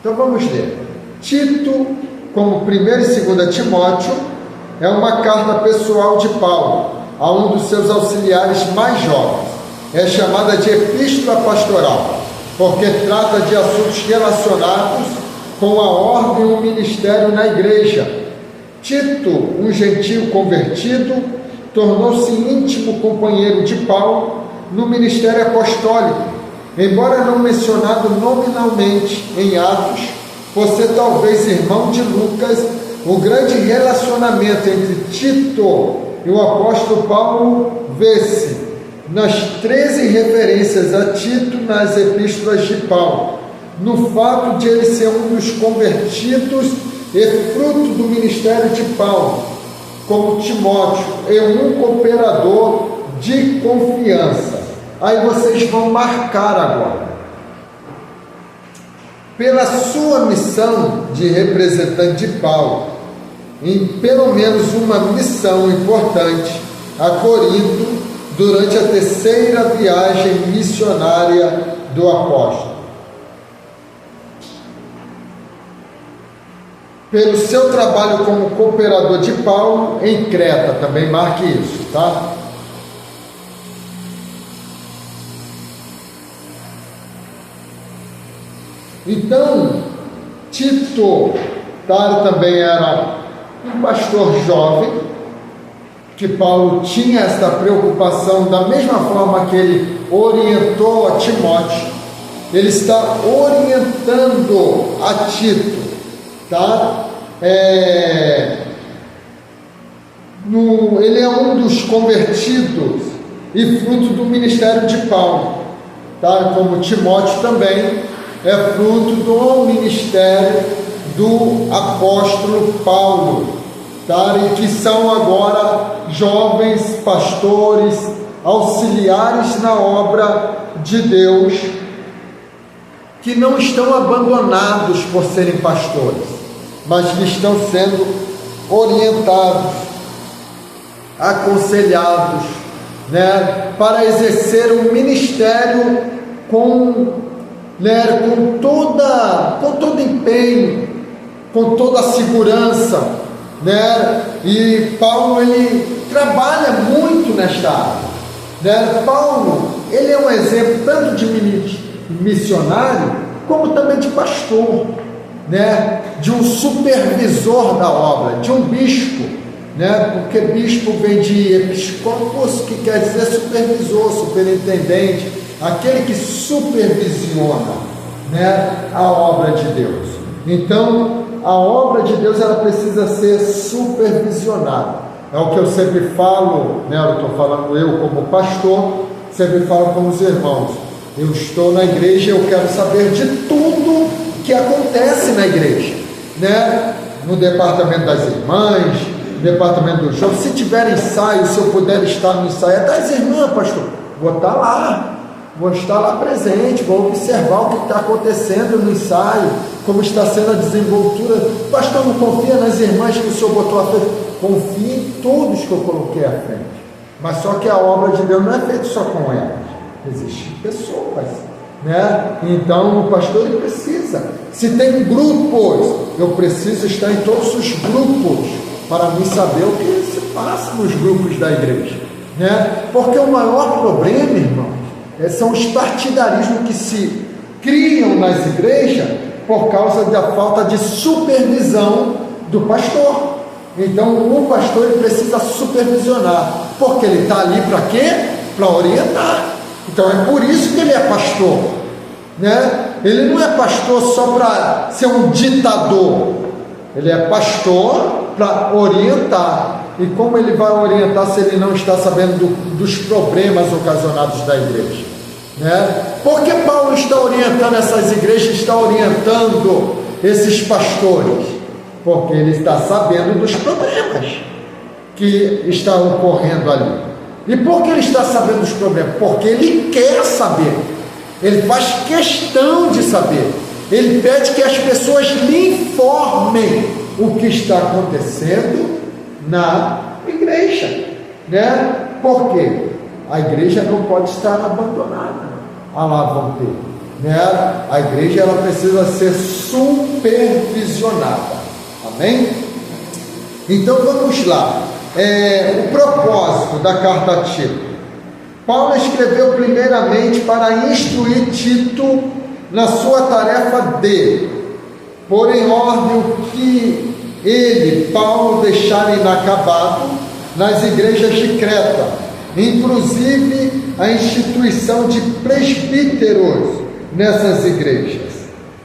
Então vamos ler. Tito, como 1ª e 2ª Timóteo, é uma carta pessoal de Paulo a um dos seus auxiliares mais jovens. É chamada de epístola pastoral, porque trata de assuntos relacionados com a ordem e o ministério na igreja. Tito, um gentio convertido, tornou-se íntimo companheiro de Paulo no ministério apostólico, embora não mencionado nominalmente em Atos, por ser talvez irmão de Lucas. O grande relacionamento entre Tito e o apóstolo Paulo vê-se nas 13 referências a Tito nas epístolas de Paulo, no fato de ele ser um dos convertidos e fruto do ministério de Paulo, como Timóteo, e um cooperador de confiança. Aí vocês vão marcar agora. Pela sua missão de representante de Paulo, em pelo menos uma missão importante a Corinto, durante a 3ª viagem missionária do apóstolo. Pelo seu trabalho como cooperador de Paulo em Creta, também marque isso, tá? Então, Tito também era um pastor jovem, que Paulo tinha essa preocupação, da mesma forma que ele orientou a Timóteo, ele está orientando a Tito, tá? Ele é um dos convertidos e fruto do ministério de Paulo, tá? Como Timóteo também é fruto do ministério do apóstolo Paulo, tá? E que são agora jovens pastores, auxiliares na obra de Deus, que não estão abandonados por serem pastores, mas que estão sendo orientados, aconselhados, né, para exercer o ministério com todo empenho, com toda a segurança, né? E Paulo, ele trabalha muito nesta área, né? Paulo, ele é um exemplo tanto de missionário, como também de pastor, né? De um supervisor da obra, de um bispo, né? Porque bispo vem de episcopos, que quer dizer supervisor, superintendente, aquele que supervisiona, né, a obra de Deus. Então, a obra de Deus, ela precisa ser supervisionada. É o que eu sempre falo, né? Eu estou falando eu como pastor, sempre falo com os irmãos. Eu estou na igreja e eu quero saber de tudo que acontece na igreja, né? No departamento das irmãs, no departamento dos jovens. Se tiver ensaio, se eu puder estar no ensaio, das irmãs, pastor, vou estar lá. Vou estar lá presente, vou observar o que está acontecendo no ensaio, como está sendo a desenvoltura. Pastor, não confia nas irmãs que o Senhor botou à frente? Confia em todos que eu coloquei à frente. Mas só que a obra de Deus não é feita só com elas. Existem pessoas, né? Então o pastor, ele precisa. Se tem grupos, eu preciso estar em todos os grupos para mim saber o que se passa nos grupos da igreja, né? Porque o maior problema, irmão, são os partidarismos que se criam nas igrejas por causa da falta de supervisão do pastor. Então o pastor, ele precisa supervisionar, porque ele está ali para quê? Para orientar. Então é por isso que ele é pastor, né? Ele não é pastor só para ser um ditador, ele é pastor para orientar. E como ele vai orientar se ele não está sabendo dos problemas ocasionados da igreja, né? Por que Paulo está orientando essas igrejas, está orientando esses pastores? Porque ele está sabendo dos problemas que estão ocorrendo ali. E por que ele está sabendo dos problemas? Porque ele quer saber, ele faz questão de saber, ele pede que as pessoas lhe informem o que está acontecendo na igreja, né? Porque a igreja não pode estar abandonada. Ah, lá vão ter né? A igreja ela precisa ser supervisionada. Amém? Então vamos lá. O propósito da carta a Tito. Paulo escreveu primeiramente para instruir Tito na sua tarefa de pôr em ordem o que ele, Paulo, deixara inacabado nas igrejas de Creta, inclusive a instituição de presbíteros nessas igrejas,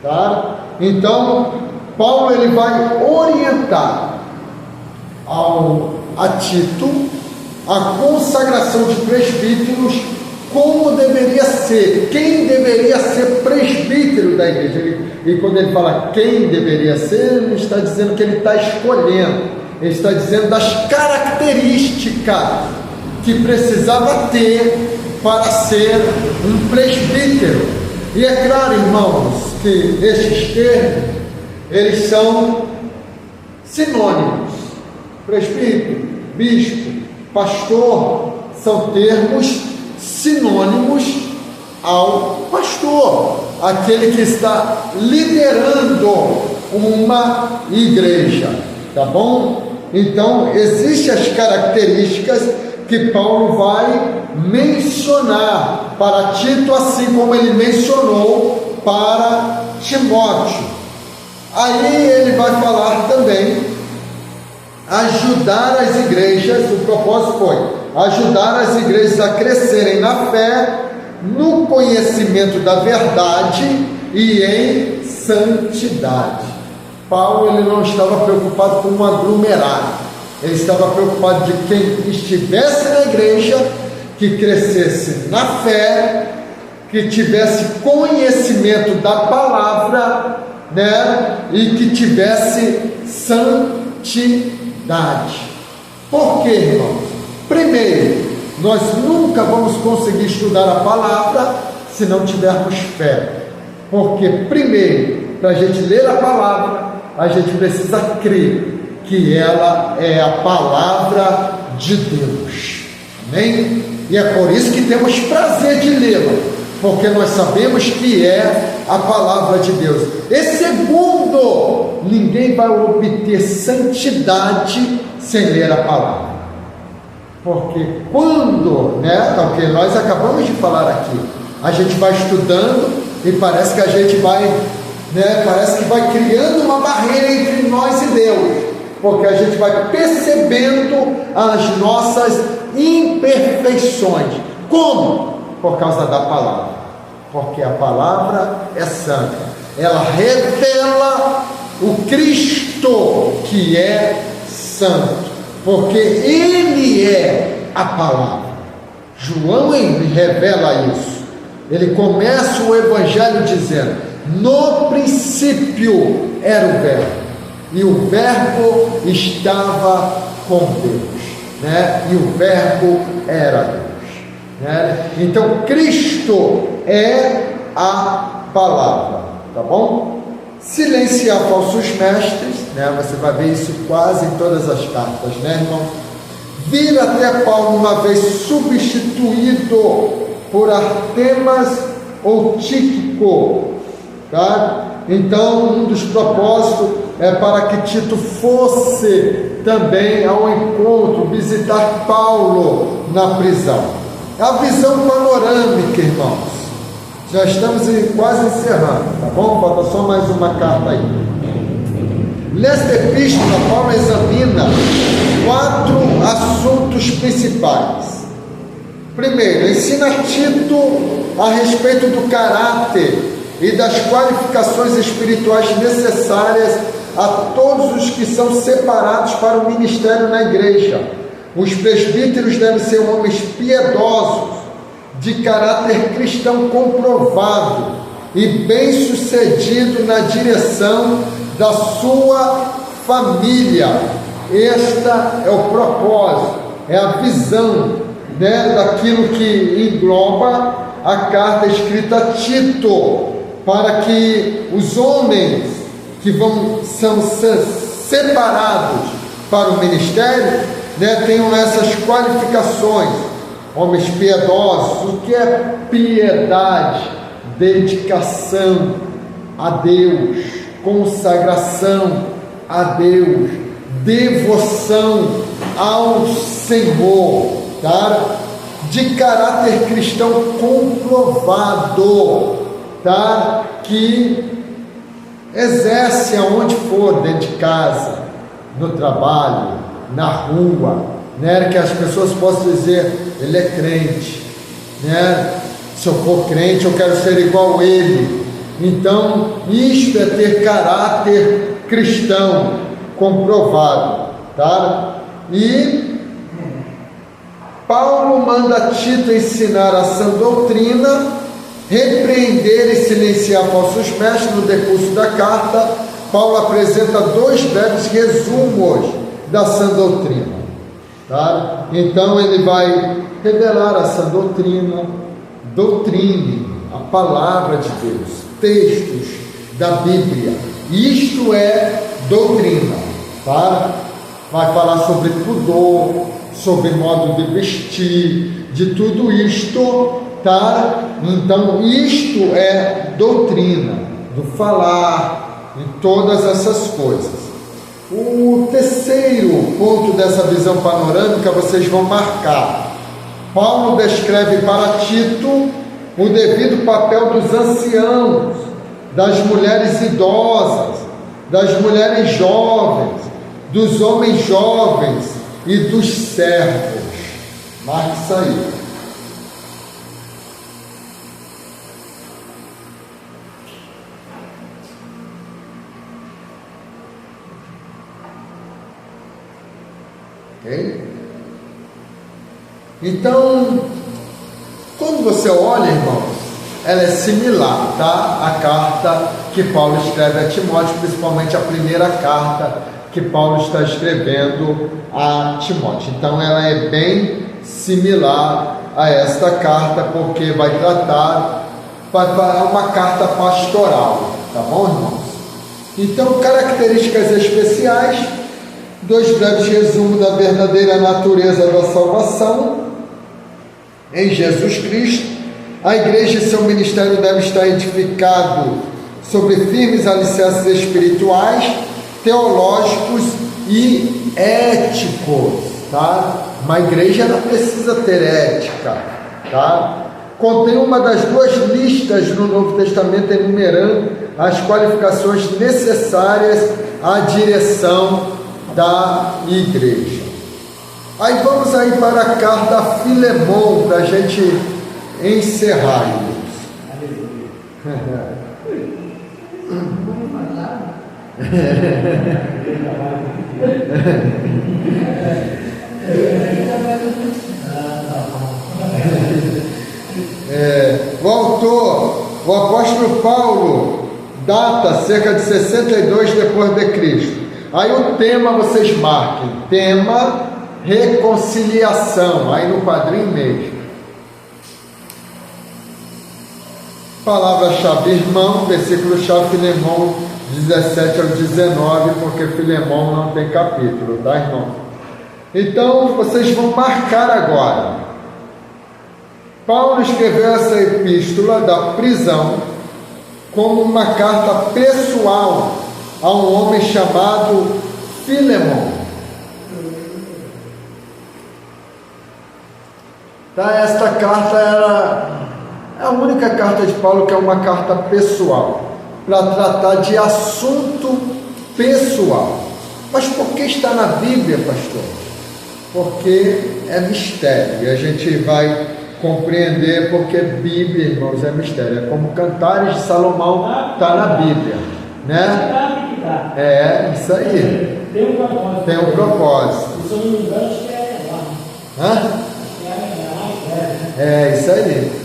tá? Então, Paulo ele vai orientar a Tito a consagração de presbíteros, como deveria ser, quem deveria ser presbítero da igreja. E quando ele fala quem deveria ser, ele não está dizendo que ele está escolhendo, ele está dizendo das características que precisava ter para ser um presbítero. E é claro, irmãos, que esses termos, eles são sinônimos. Presbítero, bispo, pastor, são termos sinônimos ao pastor, aquele que está liderando uma igreja, tá bom? Então, existem as características que Paulo vai mencionar para Tito, assim como ele mencionou para Timóteo. Aí ele vai falar também ajudar as igrejas. O propósito foi ajudar as igrejas a crescerem na fé, no conhecimento da verdade e em santidade. Paulo ele não estava preocupado com um aglomerado, ele estava preocupado de quem estivesse na igreja, que crescesse na fé, que tivesse conhecimento da palavra, né? E que tivesse santidade. Por quê, irmãos? Primeiro, nós nunca vamos conseguir estudar a palavra se não tivermos fé. Porque, primeiro, para a gente ler a palavra, a gente precisa crer que ela é a palavra de Deus. Amém? E é por isso que temos prazer de lê-la, porque nós sabemos que é a palavra de Deus. E segundo, ninguém vai obter santidade sem ler a palavra. Porque quando, o que nós acabamos de falar aqui, a gente vai estudando e parece que a gente vai, parece que vai criando uma barreira entre nós e Deus, porque a gente vai percebendo as nossas imperfeições. Como? Por causa da palavra. Porque a palavra é santa, ela revela o Cristo que é santo, porque Ele é a palavra. João revela isso. Ele começa o Evangelho dizendo: no princípio era o Verbo, e o Verbo estava com Deus, e o Verbo era Deus. Então Cristo é a palavra, tá bom? Silenciar falsos mestres, você vai ver isso quase em todas as cartas, irmão? Vir até Paulo uma vez substituído por Artemas ou Tíquico, tá? Então, um dos propósitos é para que Tito fosse também ao encontro, visitar Paulo na prisão. A visão panorâmica, irmãos. Já estamos quase encerrando, tá bom? Falta só mais uma carta aí. Nesta epístola, Paulo examina 4 assuntos principais. Primeiro, ensina Tito a respeito do caráter e das qualificações espirituais necessárias a todos os que são separados para o ministério na igreja. Os presbíteros devem ser homens piedosos, de caráter cristão comprovado e bem-sucedido na direção da sua família. Esta é o propósito, é a visão, daquilo que engloba a carta escrita a Tito, para que os homens que são separados para o ministério, tenham essas qualificações. Homens piedosos. O que é piedade? dedicação a Deus, consagração a Deus, devoção ao Senhor, tá? De caráter cristão comprovado, tá? Que exerce aonde for, dentro de casa, no trabalho, na rua, né? Que as pessoas possam dizer, ele é crente, né? Se eu for crente, eu quero ser igual a ele. Então, isto é ter caráter cristão comprovado, tá? E Paulo manda Tito ensinar a sã doutrina, repreender e silenciar falsos mestres. No decurso da carta, Paulo apresenta 2 breves resumos da sã doutrina, tá? Então ele vai revelar a sã doutrina, doutrine a palavra de Deus, textos da Bíblia. Isto é doutrina, tá? Vai falar sobre pudor, sobre modo de vestir, de tudo isto, tá? Então isto é doutrina, do falar, e todas essas coisas. O terceiro ponto dessa visão panorâmica vocês vão marcar. Paulo descreve para Tito o devido papel dos anciãos, das mulheres idosas, das mulheres jovens, dos homens jovens e dos servos. Marque isso aí. Ok? Então, quando você olha, irmãos, ela é similar, tá? A carta que Paulo escreve a Timóteo, principalmente a primeira carta que Paulo está escrevendo a Timóteo. Então ela é bem similar a esta carta, porque vai tratar uma carta pastoral, tá bom, irmãos? Então, características especiais, 2 breves resumos da verdadeira natureza da salvação em Jesus Cristo. A igreja e seu ministério devem estar edificados sobre firmes alicerces espirituais, teológicos e éticos, tá? Uma igreja não precisa ter ética, tá? Contém uma das 2 listas no Novo Testamento enumerando as qualificações necessárias à direção da igreja. Aí vamos aí para a carta a Filemon, para a gente encerrar isso. O autor, o apóstolo Paulo, data cerca de 62 depois de Cristo. Aí o tema vocês marquem, tema reconciliação, aí no quadrinho mesmo. Palavra-chave irmão, versículo-chave Filemon 17 ao 19, porque Filemon não tem capítulo, tá, irmão? Então vocês vão marcar agora. Paulo escreveu essa epístola da prisão como uma carta pessoal a um homem chamado Filemon. Tá, esta carta é a única carta de Paulo que é uma carta pessoal, para tratar de assunto pessoal. Mas por que está na Bíblia, pastor? Porque é mistério, e a gente vai compreender porque Bíblia, irmãos, é mistério. É como Cantares de Salomão está na Bíblia, né? É, isso aí. Tem um propósito. Tem um propósito. Se eu não me engano, acho que é lá. Hã? É, isso aí.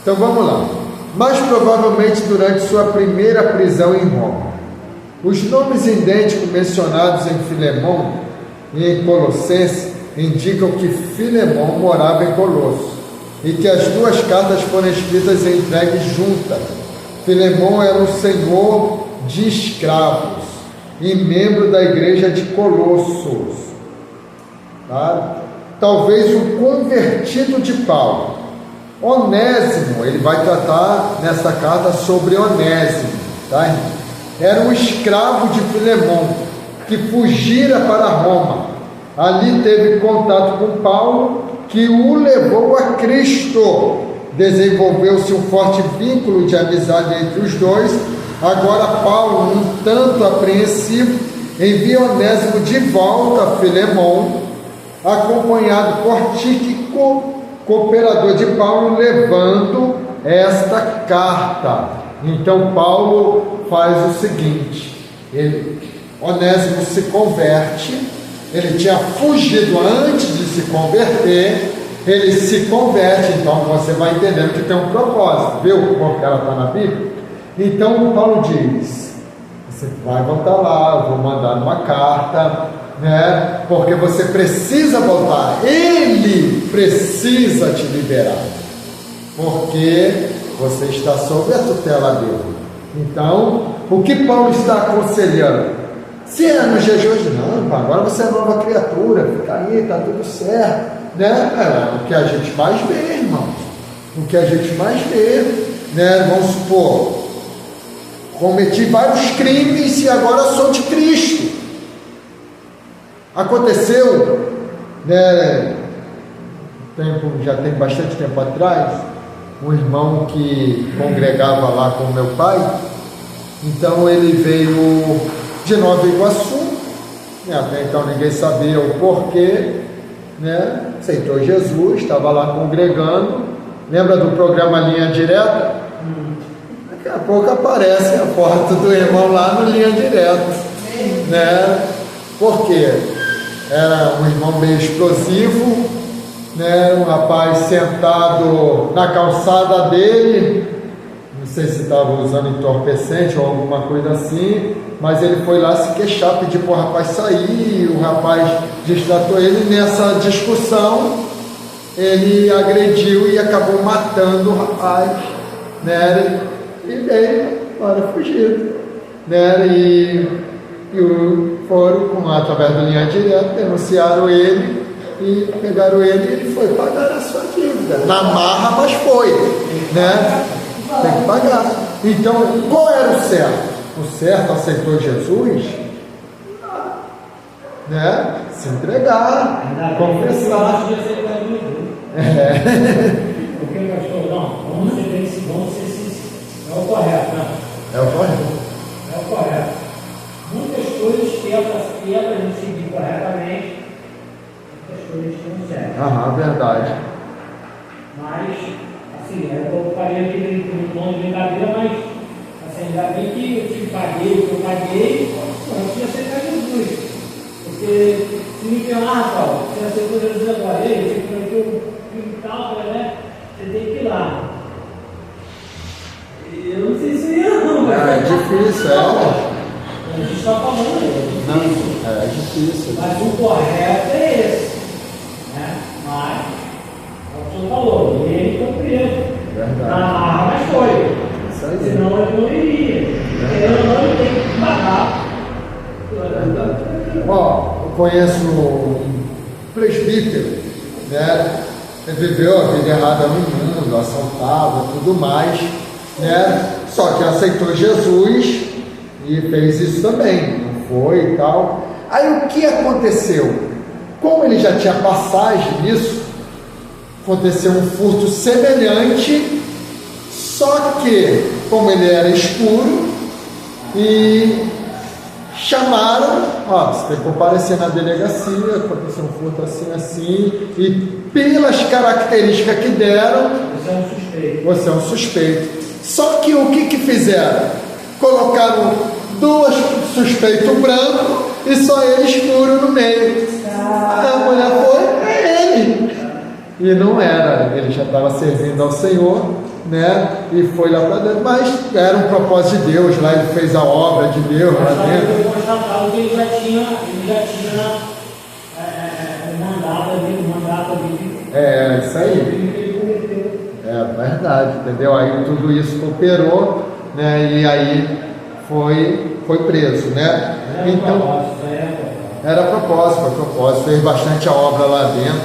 Então vamos lá. Mais provavelmente durante sua primeira prisão em Roma. Os nomes idênticos mencionados em Filemon e em Colossenses indicam que Filemon morava em Colosso e que as 2 cartas foram escritas e entregues juntas. Filemon era um senhor de escravos e membro da igreja de Colossos, tá? Talvez um convertido de Paulo, Onésimo, ele vai tratar nessa carta sobre Onésimo, tá? Era um escravo de Filemão, que fugira para Roma. Ali teve contato com Paulo, que o levou a Cristo. Desenvolveu-se um forte vínculo de amizade entre os dois. Agora Paulo, um tanto apreensivo, envia Onésimo de volta a Filemão, acompanhado por Tíquico, cooperador de Paulo, levando esta carta. Então Paulo faz o seguinte: Onésimo se converte. Ele tinha fugido antes de se converter. Ele se converte. Então você vai entendendo que tem um propósito, viu? Porque ela está na Bíblia. Então Paulo diz: você vai voltar lá, eu vou mandar uma carta, né? Porque você precisa voltar. Ele precisa te liberar, porque você está sob a tutela dele. Então, o que Paulo está aconselhando? Se é no jejum, não, agora você é nova criatura, fica aí, está tudo certo, né? É o que a gente mais vê, irmãos. O que a gente mais vê, né? Vamos supor, cometi vários crimes e agora sou de Cristo. Aconteceu, né? Já tem bastante tempo atrás, um irmão que congregava lá com meu pai. Então ele veio de Nova Iguaçu, né? Até então ninguém sabia o porquê, né? Aceitou Jesus, estava lá congregando. Lembra do programa Linha Direta? Daqui a pouco aparece a foto do irmão lá no Linha Direta, né? Por quê? Era um irmão meio explosivo, né? Um rapaz sentado na calçada dele, não sei se estava usando entorpecente ou alguma coisa assim, mas ele foi lá se queixar, pedir para o rapaz sair. O rapaz distratou ele. Nessa discussão ele agrediu e acabou matando o rapaz, né? E veio para fugir, né? E foram, através da Linha Direta, denunciaram ele e pegaram ele, e ele foi pagar a sua dívida, na marra, mas foi, né? Tem que pagar. Então, qual era o certo? O certo aceitou Jesus, né? Se entregar, confessar. Porque o pastor, não, vamos ser sinceros. É o correto, né? É o correto. É o correto. Muitas coisas que é para a gente seguir corretamente, muitas coisas que não servem. Verdade. Mas, assim, eu falei aqui no tom de brincadeira, mas assim, ainda bem que eu te paguei o que eu paguei, eu tinha aceitar Jesus. Porque se me enganar, Paulo, você aceitou Jesus agora, você prometeu um filho e tal, né? Você tem que ir lá. Eu não sei se eu ia não, mas É difícil, a gente está falando aí. Não, é difícil. Mas o correto é esse, né? Mas, o senhor falou, ele cumpriu. Verdade. Mas foi. Isso aí. Senão ele não iria. Ele não tem que pagar. Verdade. Ó, eu conheço um presbítero, né? Ele viveu a vida errada no mundo, assaltava, tudo mais, né? Só que aceitou Jesus e fez isso também, não foi e tal. Aí o que aconteceu? Como ele já tinha passagem nisso, aconteceu um furto semelhante, só que, como ele era escuro, e chamaram, você tem que comparecer na delegacia, aconteceu um furto assim, e pelas características que deram, você é um suspeito. Só que o que fizeram? Colocaram duas suspeitos brancos e só ele escuro no meio. A mulher foi, é ele. E não era, ele já estava servindo ao Senhor, né? E foi lá para dentro, mas era um propósito de Deus, lá ele fez a obra de Deus lá dentro. Ele constatava que ele já tinha mandato ali. É, isso aí. É verdade, entendeu? Aí tudo isso cooperou, né? E aí foi preso, né? Então, era propósito, fez bastante a obra lá dentro,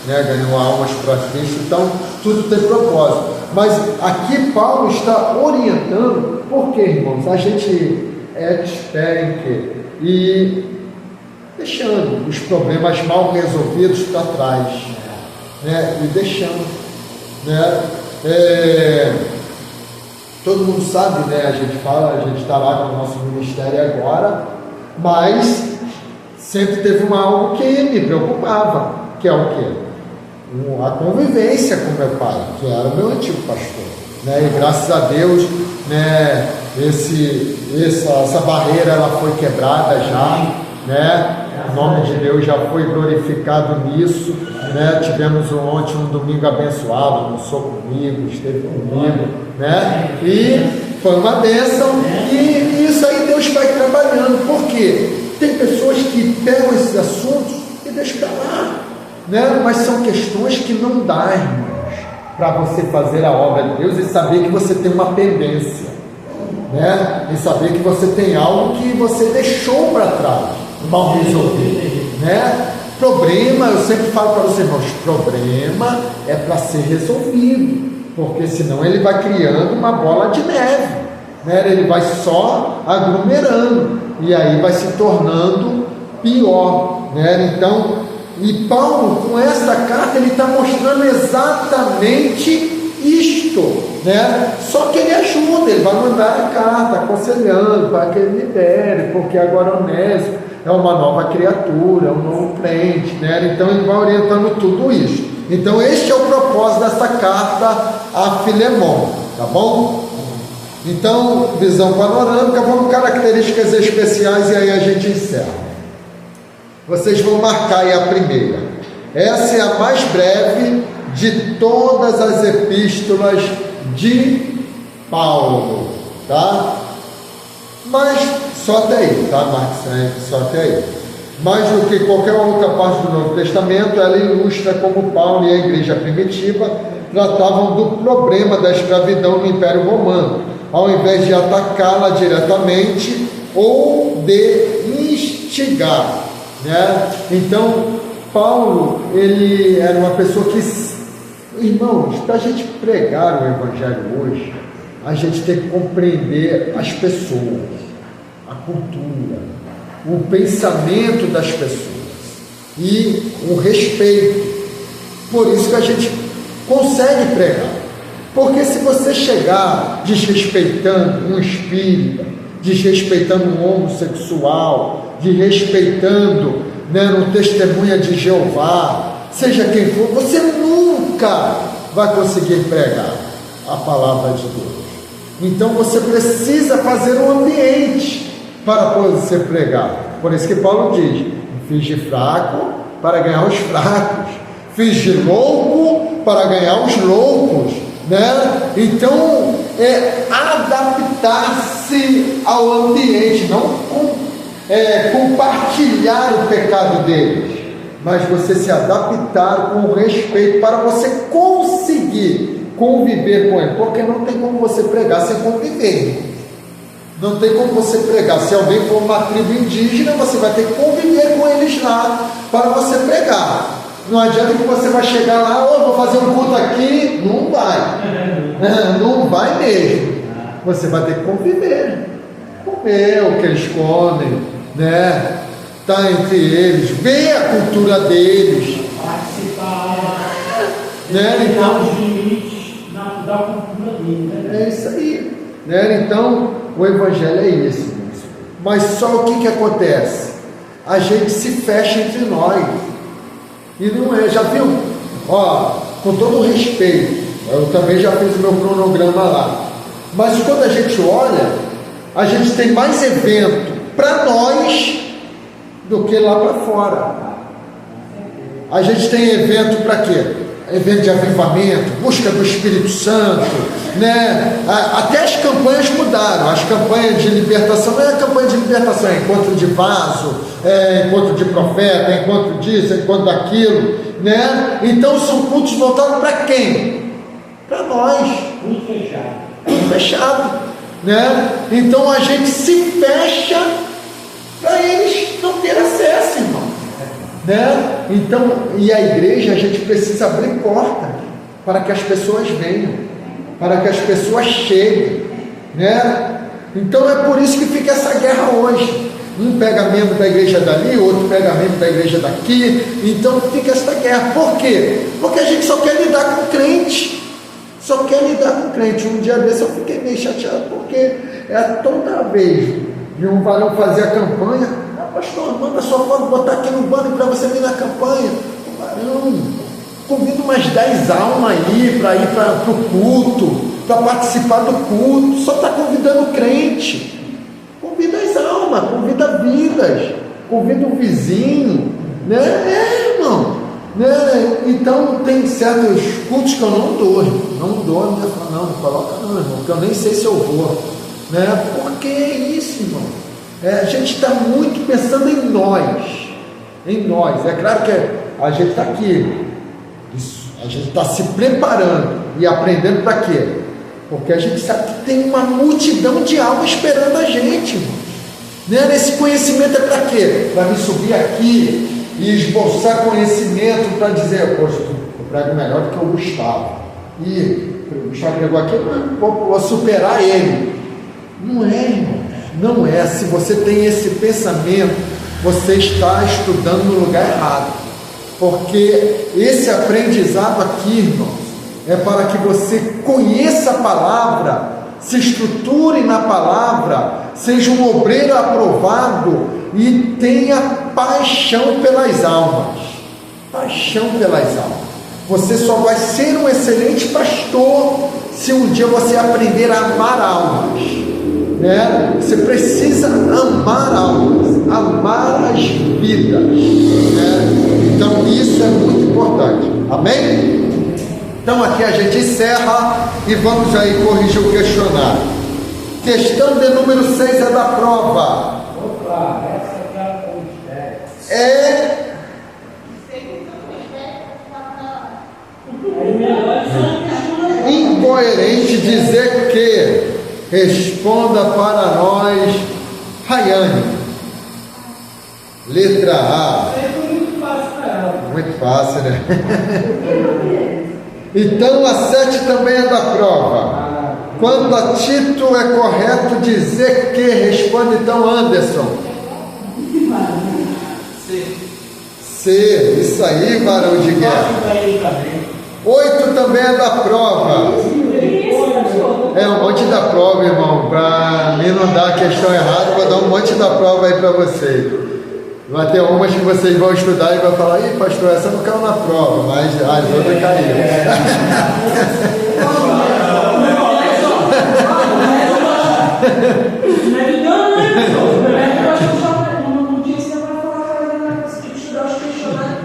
né? Ganhou almas para Cristo, então tudo tem propósito. Mas aqui Paulo está orientando, porque, irmãos, a gente é expert em quê? E deixando os problemas mal resolvidos para trás, né? E deixando, né? Todo mundo sabe, né? A gente está lá com o nosso ministério agora, mas sempre teve algo que me preocupava, que é o quê? A convivência com meu pai, que era o meu antigo pastor, né? E graças a Deus, né? Essa barreira ela foi quebrada já, né? O nome de Deus já foi glorificado nisso, né? Tivemos ontem um domingo abençoado, almoçou comigo, esteve comigo, né? E foi uma bênção, e isso aí Deus vai trabalhando, porque tem pessoas que pegam esses assuntos e deixam para lá, né? Mas são questões que não dá, irmãos, para você fazer a obra de Deus e saber que você tem uma pendência, né? E saber que você tem algo que você deixou para trás, mal resolvido, né? Problema, eu sempre falo para os irmãos, problema é para ser resolvido, porque senão ele vai criando uma bola de neve, né? Ele vai só aglomerando, e aí vai se tornando pior, né? Então, e Paulo, com essa carta, ele está mostrando exatamente isto, né? Só que ele ajuda, ele vai mandar a carta aconselhando para que ele libere, porque agora Onésimo é uma nova criatura, é um novo crente, né? Então ele vai orientando tudo isso. Então este é o propósito dessa carta a Filemon, tá bom? Então, visão panorâmica, vamos características especiais e aí a gente encerra. Vocês vão marcar aí a primeira. Essa é a mais breve de todas as epístolas de Paulo, tá? Mas só até aí, tá, Marcos? Só até aí. Mais do que qualquer outra parte do Novo Testamento, ela ilustra como Paulo e a igreja primitiva tratavam do problema da escravidão no Império Romano, ao invés de atacá-la diretamente ou de instigar, né? Então, Paulo, ele era uma pessoa que, irmãos, para a gente pregar o Evangelho hoje, a gente tem que compreender as pessoas, a cultura, o pensamento das pessoas e o respeito. Por isso que a gente consegue pregar. Porque se você chegar desrespeitando um espírita, desrespeitando um homossexual, desrespeitando, né, no testemunha de Jeová, seja quem for, você nunca vai conseguir pregar a palavra de Deus. Então você precisa fazer um ambiente para você pregar. Por isso que Paulo diz: fiz de fraco para ganhar os fracos, fiz de louco para ganhar os loucos, né? Então é adaptar-se ao ambiente, não compartilhar o pecado deles, mas você se adaptar com respeito para você conseguir conviver com ele, porque não tem como você pregar sem conviver. Não tem como você pregar. Se alguém for uma tribo indígena, você vai ter que conviver com eles lá para você pregar. Não adianta que você vai chegar lá, vou fazer um culto aqui. Não vai. Não vai mesmo. Você vai ter que conviver. Comer o que eles comem, né? Estar entre eles, ver a cultura deles. Participar, né? Então, os limites da cultura dele, né? É isso aí, né? Então o Evangelho é isso. Mas só o que acontece? A gente se fecha entre nós. E não é, já viu? Ó, com todo o respeito, eu também já fiz o meu cronograma lá. Mas quando a gente olha, a gente tem mais evento para nós do que lá para fora. A gente tem evento para quê? Evento de avivamento, busca do Espírito Santo, né? Até as campanhas mudaram. As campanhas de libertação não é campanha de libertação, é encontro de vaso, é encontro de profeta, é encontro disso, é encontro daquilo, né? Então são cultos voltados para quem? Para nós. Tudo fechado. Tudo fechado, né? Então a gente se fecha para eles não ter acesso, irmão. né? Então, e a igreja, a gente precisa abrir porta para que as pessoas venham, para que as pessoas cheguem, né? Então é por isso que fica essa guerra hoje. Um pega membro da igreja dali, outro pega membro da igreja daqui. Então fica essa guerra. Por quê? Porque a gente só quer lidar com crente. Só quer lidar com crente. Um dia desse eu fiquei meio chateado, porque é toda vez de um varão fazer a campanha: pastor, manda sua foto, botar aqui no banner para você vir na campanha. Varão, convido umas 10 almas aí para ir para o culto, para participar do culto. Só está convidando crente. Convida as almas, convida vidas, convida o vizinho, né? Irmão, né? Então tem certos cultos que eu não dou, não coloca não, irmão, porque eu nem sei se eu vou, né? Porque é isso, irmão. A gente está muito pensando em nós. É claro que a gente está aqui, a gente está se preparando e aprendendo para quê? Porque a gente sabe que tem uma multidão de almas esperando a gente, irmão. Né? Esse conhecimento é para quê? Para me subir aqui e esboçar conhecimento para dizer: poxa, eu prego melhor do que o Gustavo. E o Gustavo pregou aqui, eu vou superar ele. Não é, irmão. Não é. Se você tem esse pensamento, você está estudando no lugar errado. Porque esse aprendizado aqui, irmãos, é para que você conheça a palavra, se estruture na palavra, seja um obreiro aprovado e tenha paixão pelas almas. Paixão pelas almas. Você só vai ser um excelente pastor se um dia você aprender a amar almas, né? Você precisa amar almas, amar as vidas, né? Então isso é muito importante. Amém? Então aqui a gente encerra e vamos aí corrigir o questionário. Questão de número 6 é da prova. Opa, essa é incoerente dizer que. Responda para nós, Rayane. Letra A. muito fácil para ela. Muito fácil, né? Então a 7 também é da prova. Quanto a Tito, é correto dizer que? Responde então, Anderson. C. Isso aí, varão de guerra. 8 também é da prova. É um monte da prova, irmão. Para mim não dar a questão errada, vou dar um monte da prova aí para vocês. Vai ter umas que vocês vão estudar e vão falar: ih, pastor, essa não caiu na prova, mas as outras caíram. Não tinha que ser para falar, estudar os questionários.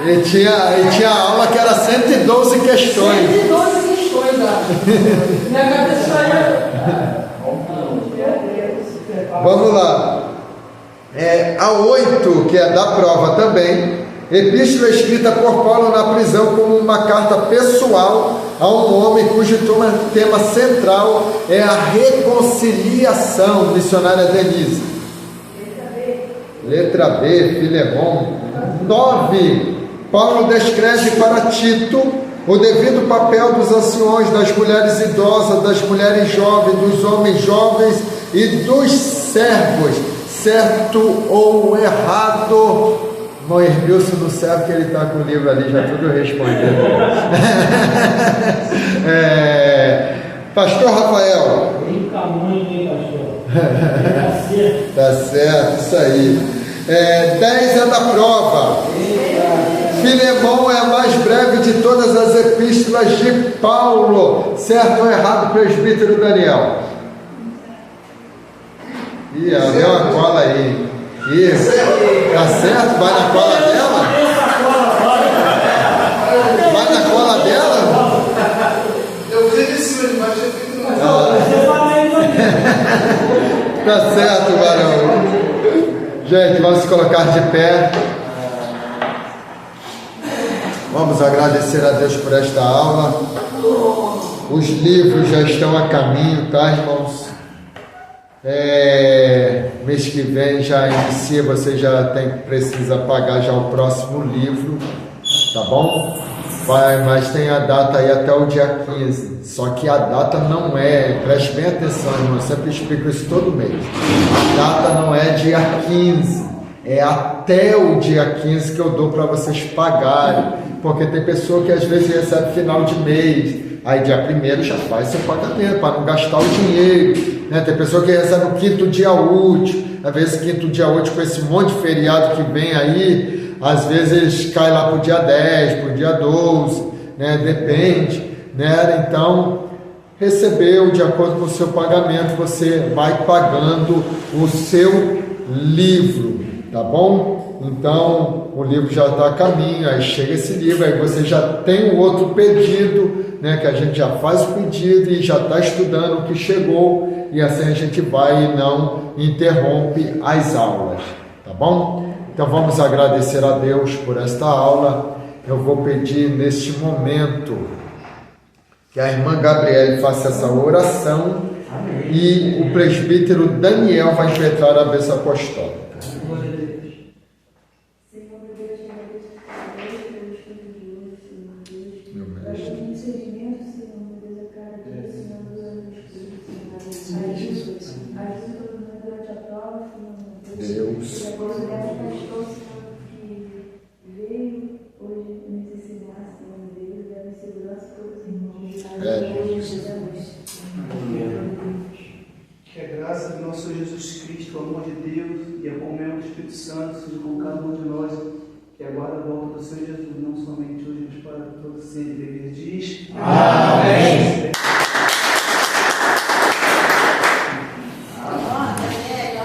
E tinha aula que era 112 questões. 112 questões, minha cabeça Vamos lá. A 8, que é da prova também. Epístola escrita por Paulo na prisão como uma carta pessoal a um homem cujo tema central é a reconciliação. Missionária Denise. Letra B, Filemon. 9. Paulo descreve para Tito o devido papel dos anciões, das mulheres idosas, das mulheres jovens, dos homens jovens e dos servos, certo ou errado. Irmão Hermilson não serve, que ele está com o livro ali, já tudo respondendo. Pastor Rafael. Brinca muito, hein, pastor? Tá certo, isso aí. 10 é da prova. Filemão é a mais breve de todas as epístolas de Paulo. Certo ou errado, presbítero Daniel? Ih, deu uma cola aí. Tá certo? Vai na cola dela? Vai na cola dela? Eu fiz isso, mas eu fiz no Tá certo, varão. Gente, vamos se colocar de pé. Vamos agradecer a Deus por esta aula. Os livros já estão a caminho, tá, irmãos? mês que vem já inicia, você já precisa pagar já o próximo livro, tá bom? Mas tem a data aí até o dia 15, só que a data não é, preste bem atenção, irmão, eu sempre explico isso todo mês, a data não é dia 15, é até o dia 15 que eu dou para vocês pagarem, porque tem pessoa que às vezes recebe final de mês, aí dia 1º já faz seu pagamento, para não gastar o dinheiro, né? Tem pessoa que recebe o 5º dia útil, às vezes 5º dia útil com esse monte de feriado que vem aí, às vezes cai lá para o dia 10, para o dia 12, né? Depende, né? Então, recebeu de acordo com o seu pagamento, você vai pagando o seu livro, tá bom? Então, o livro já está a caminho, aí chega esse livro, aí você já tem um outro pedido, né? Que a gente já faz o pedido e já está estudando o que chegou, e assim a gente vai e não interrompe as aulas, tá bom? Então vamos agradecer a Deus por esta aula. Eu vou pedir neste momento que a irmã Gabriele faça essa oração. Amém. E o presbítero Daniel vai impetrar a bênção apostólica. Deus. Que a graça do nosso Jesus Cristo, o amor de Deus e a comunhão do Espírito Santo seja com cada um de nós, que aguarda a volta do Senhor Jesus, não somente hoje, mas para todo sempre. Ele diz: Amém.